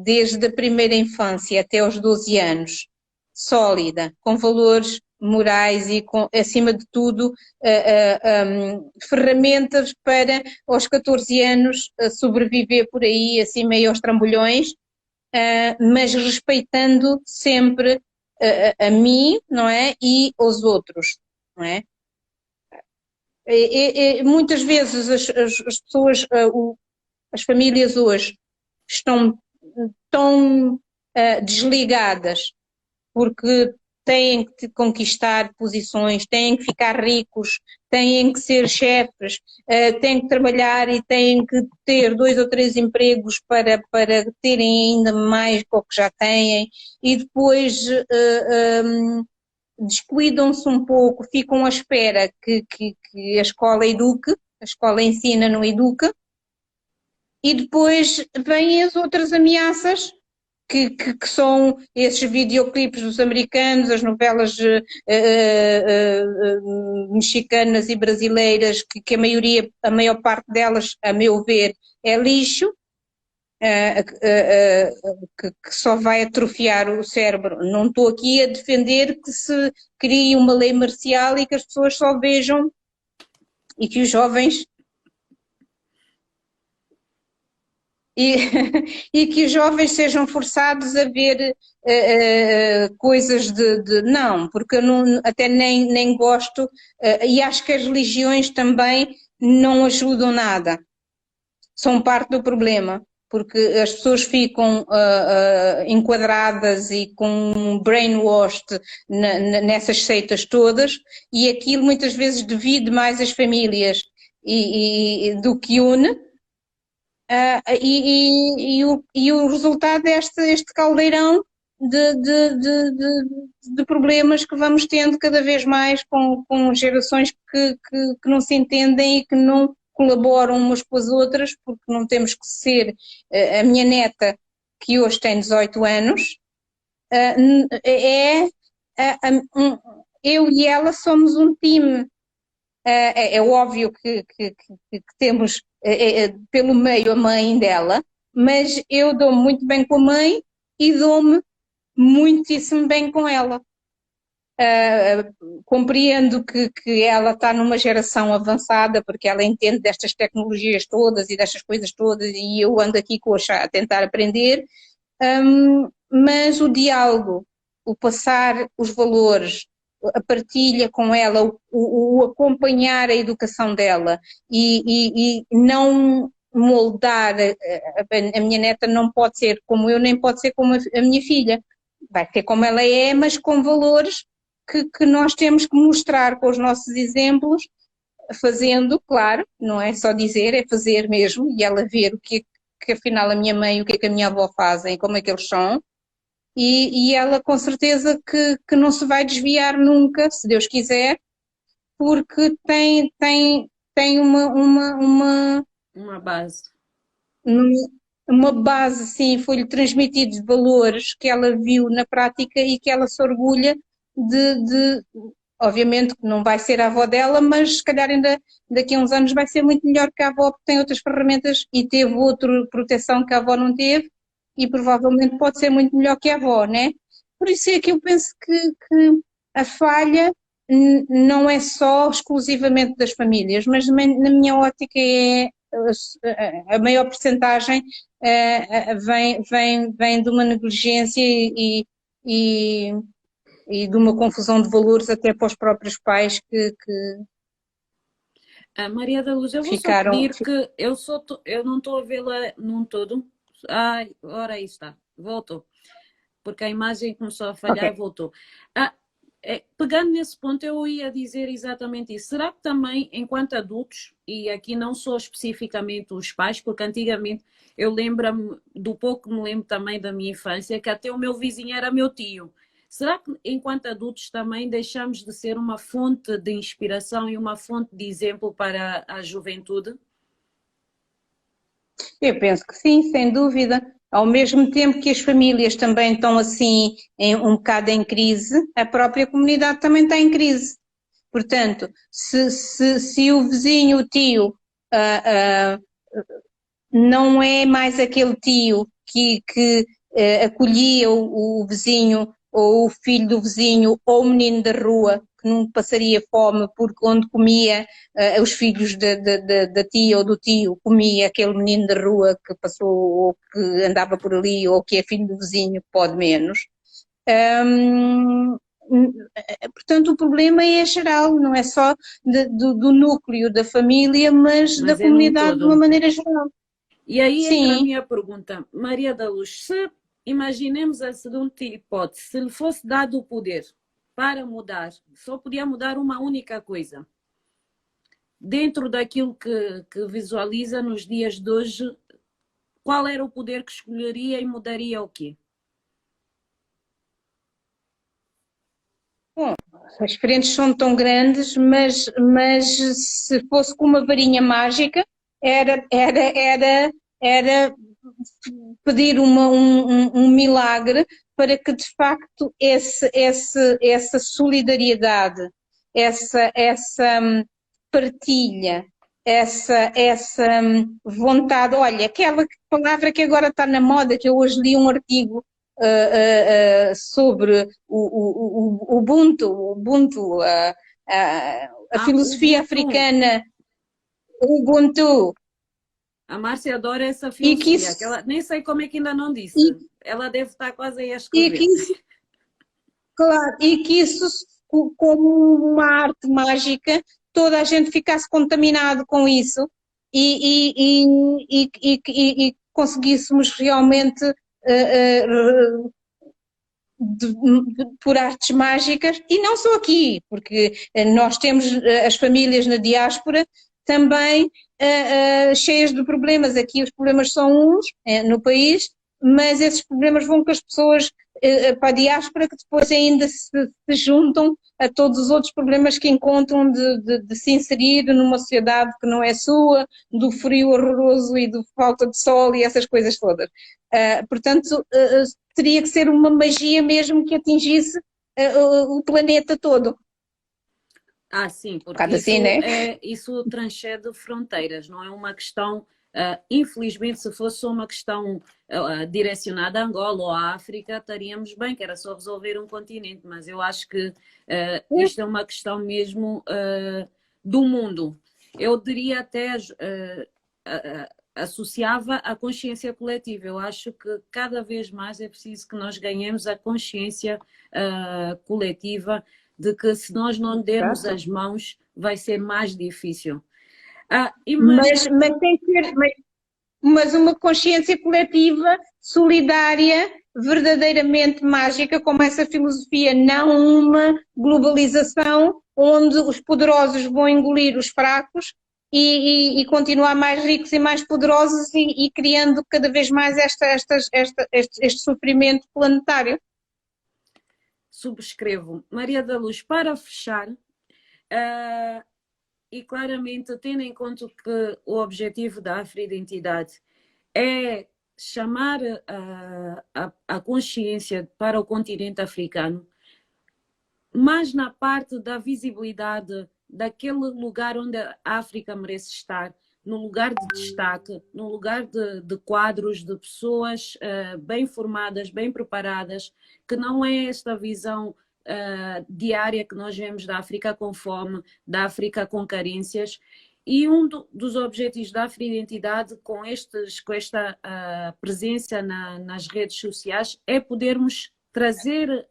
desde a primeira infância até aos 12 anos, sólida, com valores morais e, acima de tudo, ferramentas para, aos 14 anos, sobreviver por aí, assim meio aos trambolhões, mas respeitando sempre a mim, não é? E aos outros, não é? Muitas vezes as pessoas, as famílias hoje estão tão desligadas porque têm que conquistar posições, têm que ficar ricos, têm que ser chefes, têm que trabalhar e têm que ter 2 ou 3 empregos para terem ainda mais do que já têm e depois descuidam-se um pouco, ficam à espera que a escola eduque, a escola ensina, não educa, e depois vêm as outras ameaças, que são esses videoclipes dos americanos, as novelas mexicanas e brasileiras, que a maior parte delas, a meu ver, é lixo, que só vai atrofiar o cérebro. Não estou aqui a defender que se crie uma lei marcial e que as pessoas só vejam e que os jovens e que os jovens sejam forçados a ver coisas Não, porque eu não, até nem gosto, e acho que as religiões também não ajudam nada. São parte do problema, porque as pessoas ficam enquadradas e com brainwashed nessas seitas todas, e aquilo muitas vezes divide mais as famílias do que une. E o resultado é este caldeirão de problemas que vamos tendo cada vez mais com gerações que não se entendem e que não colaboram umas com as outras, porque não temos que ser. A minha neta, que hoje tem 18 anos, eu e ela somos um time. É óbvio que temos pelo meio a mãe dela, mas eu dou-me muito bem com a mãe e dou-me muitíssimo bem com ela. Compreendo que ela está numa geração avançada, porque ela entende destas tecnologias todas e destas coisas todas, e eu ando aqui coxa a tentar aprender, mas o diálogo, o passar os valores, a partilha com ela, o acompanhar a educação dela e não moldar, a minha neta não pode ser como eu, nem pode ser como a minha filha, vai ser como ela é, mas com valores que nós temos que mostrar com os nossos exemplos, fazendo, claro, não é só dizer, é fazer mesmo, e ela ver o que afinal a minha mãe, o que a minha avó fazem, como é que eles são, e ela com certeza que não se vai desviar nunca, se Deus quiser, porque tem uma base. Uma base, sim, foi-lhe transmitido de valores que ela viu na prática e que ela se orgulha obviamente que não vai ser a avó dela, mas se calhar ainda daqui a uns anos vai ser muito melhor que a avó, porque tem outras ferramentas e teve outra proteção que a avó não teve, e provavelmente pode ser muito melhor que a avó, né? Por isso é que eu penso que a falha não é só exclusivamente das famílias, mas na minha ótica é a maior percentagem vem de uma negligência e de uma confusão de valores até para os próprios pais que Maria da Luz, eu vou só pedir que eu não estou a vê-la num todo. Ai, ora aí está, voltou. Porque a imagem começou a falhar e voltou. pegando nesse ponto, eu ia dizer exatamente isso. Será que também, enquanto adultos, e aqui não sou especificamente os pais, porque antigamente eu lembro-me, do pouco que me lembro também da minha infância, que até o meu vizinho era meu tio. Será que, enquanto adultos, também deixamos de ser uma fonte de inspiração e uma fonte de exemplo para a juventude? Eu penso que sim, sem dúvida. Ao mesmo tempo que as famílias também estão assim, um bocado em crise, a própria comunidade também está em crise. Portanto, se o vizinho, o tio, ah, ah, não é mais aquele tio que acolhia o vizinho, ou o filho do vizinho, ou o menino da rua, que não passaria fome, porque onde comia os filhos da tia ou do tio, comia aquele menino da rua que passou, ou que andava por ali, ou que é filho do vizinho, que pode menos. Hum, Portanto, o problema é geral, não é só do núcleo da família, mas da Mas é num comunidade de uma todo. maneira geral. E aí entra a Sim. minha pergunta. Maria da Luz, se imaginemos a seguinte hipótese, se lhe fosse dado o poder para mudar, só podia mudar uma única coisa. Dentro daquilo que visualiza nos dias de hoje, qual era o poder que escolheria e mudaria o quê? Bom, as frentes são tão grandes, mas se fosse com uma varinha mágica, era pedir um milagre para que de facto essa solidariedade, essa partilha, essa vontade, olha, aquela palavra que agora está na moda, que eu hoje li um artigo sobre o Ubuntu, a filosofia Ubuntu. africana, o Ubuntu, A Márcia adora essa e que filosofia, isso, que ela nem sei como é que ainda não e, disse. Ela deve estar quase aí a e que escrever. isso, claro, e que isso, como uma arte mágica, toda a gente ficasse contaminado com isso e conseguíssemos realmente por artes mágicas, e não só aqui, porque nós temos as famílias na diáspora também cheias de problemas. Aqui os problemas são uns no país, mas esses problemas vão com as pessoas para a diáspora, que depois ainda se juntam a todos os outros problemas que encontram de se inserir numa sociedade que não é sua, do frio horroroso e da falta de sol e essas coisas todas. Portanto, teria que ser uma magia mesmo que atingisse o planeta todo. Ah, sim, Um porque bocado assim, né? isso transcende fronteiras, não é uma questão, infelizmente, se fosse só uma questão direcionada a Angola ou à África, estaríamos bem, que era só resolver um continente, mas eu acho que isto é uma questão mesmo do mundo. Eu diria até, associava à consciência coletiva. Eu acho que cada vez mais é preciso que nós ganhemos a consciência coletiva de que se nós não dermos Exato. as mãos, vai ser mais difícil. E Mas, Maria, mas tem que ser, mas uma consciência coletiva, solidária, verdadeiramente mágica, como essa filosofia, não uma globalização onde os poderosos vão engolir os fracos e continuar mais ricos e mais poderosos e criando cada vez mais este sofrimento planetário. subscrevo. Maria da Luz, para fechar, e claramente tendo em conta que o objetivo da afro-identidade é chamar a consciência para o continente africano, mas na parte da visibilidade daquele lugar onde a África merece estar, no lugar de destaque, no lugar de quadros de pessoas bem formadas, bem preparadas, que não é esta visão diária que nós vemos da África com fome, da África com carências. E dos objetivos da Afro-Identidade com esta presença nas redes sociais é podermos trazer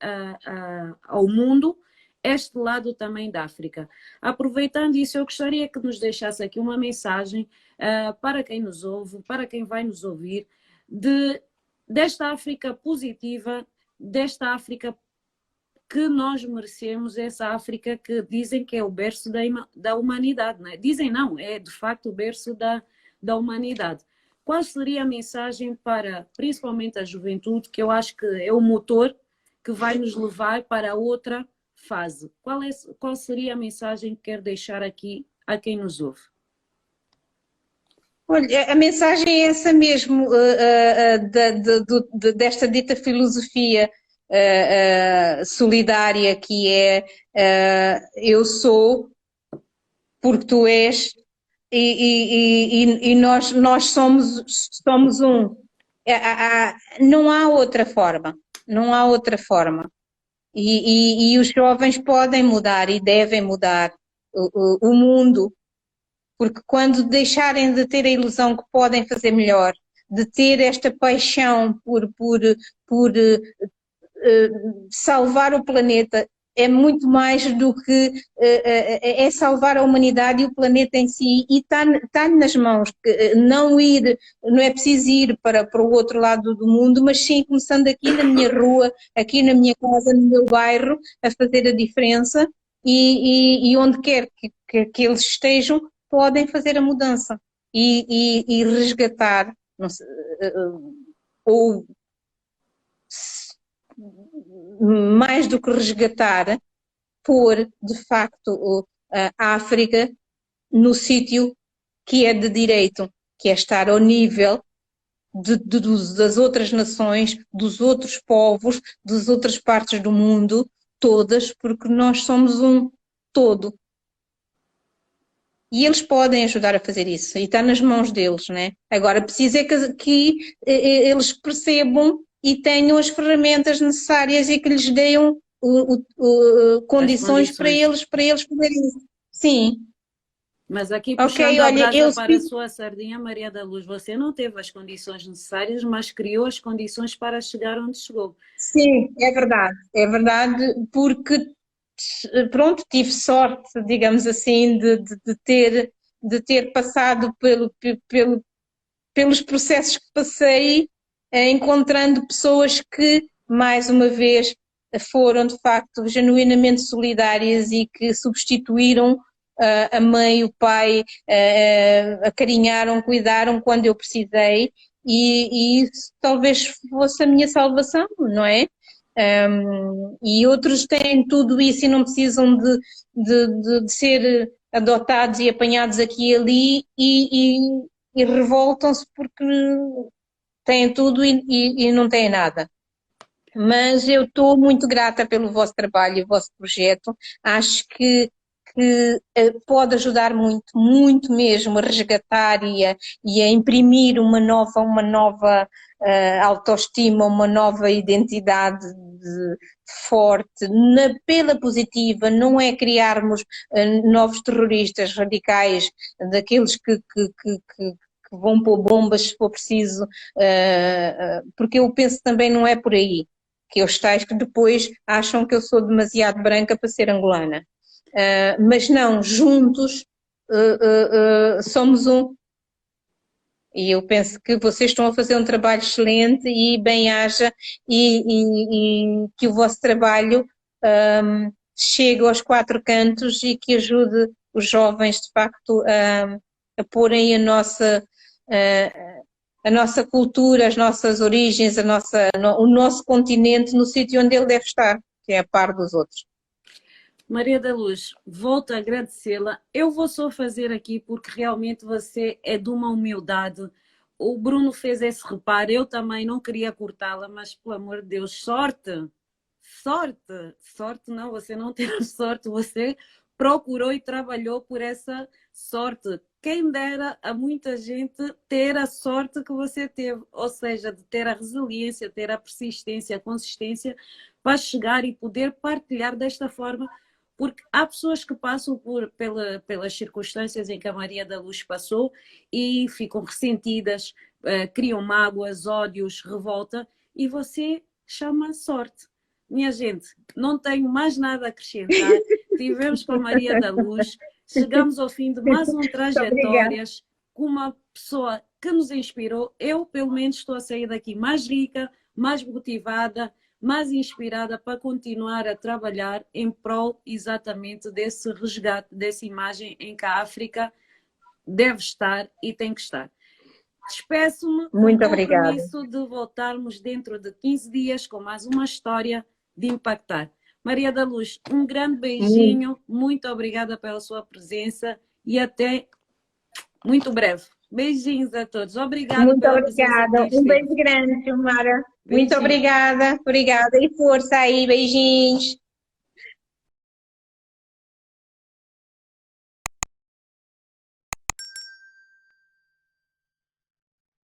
ao mundo este lado também da África. Aproveitando isso, eu gostaria que nos deixasse aqui uma mensagem para quem nos ouve, para quem vai nos ouvir, desta África positiva, desta África que nós merecemos essa África que dizem que é o berço da humanidade, não é? Dizem não, é de facto o berço da humanidade. Qual seria a mensagem para, principalmente a juventude, que eu acho que é o motor que vai nos levar para outra fase? Qual seria a mensagem que quer deixar aqui a quem nos ouve? Olha, a mensagem é essa mesmo, desta dita filosofia solidária, que é eu sou porque tu és e nós somos um. Não há outra forma, não há outra forma. E os jovens podem mudar e devem mudar o mundo, porque quando deixarem de ter a ilusão que podem fazer melhor, de ter esta paixão por salvar o planeta, é muito mais do que é salvar a humanidade e o planeta em si, e está nas mãos. Não é preciso ir para o outro lado do mundo, mas sim começando aqui na minha rua, aqui na minha casa, no meu bairro, a fazer a diferença, e onde quer que eles estejam, podem fazer a mudança e resgatar, não sei, ou mais do que resgatar, pôr de facto a África no sítio que é de direito, que é estar ao nível das outras nações, dos outros povos, das outras partes do mundo, todas, porque nós somos um todo. E eles podem ajudar a fazer isso, e está nas mãos deles, né? Agora, precisa é que eles percebam e tenham as ferramentas necessárias e que lhes deem condições para eles poderem isso. Sim. Mas aqui, puxando a brasa para a sua sardinha, Maria da Luz, você não teve as condições necessárias, mas criou as condições para chegar onde chegou. Sim, é verdade, porque pronto, tive sorte, digamos assim, de ter passado pelos processos que passei, encontrando pessoas que, mais uma vez, foram de facto genuinamente solidárias e que substituíram a mãe, o pai, acarinharam, cuidaram quando eu precisei, e isso talvez fosse a minha salvação, não é? E outros têm tudo isso e não precisam de ser adotados e apanhados aqui e ali e revoltam-se porque têm tudo e não têm nada. Mas eu estou muito grata pelo vosso trabalho e o vosso projeto. Acho que pode ajudar muito, muito mesmo a resgatar e a imprimir uma nova autoestima, uma nova identidade forte, pela positiva, não é criarmos novos terroristas radicais, daqueles que vão pôr bombas se for preciso, porque eu penso também não é por aí, que os tais que depois acham que eu sou demasiado branca para ser angolana. Mas não, juntos somos um. E eu penso que vocês estão a fazer um trabalho excelente e bem-aja e que o vosso trabalho chegue aos quatro cantos e que ajude os jovens, de facto, a porem a nossa cultura, as nossas origens, o nosso continente no sítio onde ele deve estar, que é a par dos outros. Maria da Luz, volto a agradecê-la. Eu vou só fazer aqui porque realmente você é de uma humildade. O Bruno fez esse reparo, eu também não queria cortá-la, mas pelo amor de Deus, sorte! Sorte não, você não teve sorte, você procurou e trabalhou por essa sorte. Quem dera a muita gente ter a sorte que você teve, ou seja, de ter a resiliência, ter a persistência, a consistência para chegar e poder partilhar desta forma. Porque há pessoas que passam pelas circunstâncias em que a Maria da Luz passou e ficam ressentidas, criam mágoas, ódios, revolta, e você chama sorte. Minha gente, não tenho mais nada a acrescentar. Tivemos com a Maria da Luz, chegamos ao fim de mais um Trajetórias com uma pessoa que nos inspirou. Eu, pelo menos, estou a sair daqui mais rica, mais motivada, mais inspirada para continuar a trabalhar em prol exatamente desse resgate, dessa imagem em que a África deve estar e tem que estar. Despeço-me com o compromisso de voltarmos dentro de 15 dias com mais uma história de impactar. Maria da Luz, um grande beijinho, muito obrigada pela sua presença e até muito breve. Beijinhos a todos. Obrigada muito pela obrigada. presença. Um beijo grande, Silmara. Muito obrigada. Obrigada e força aí. Beijinhos.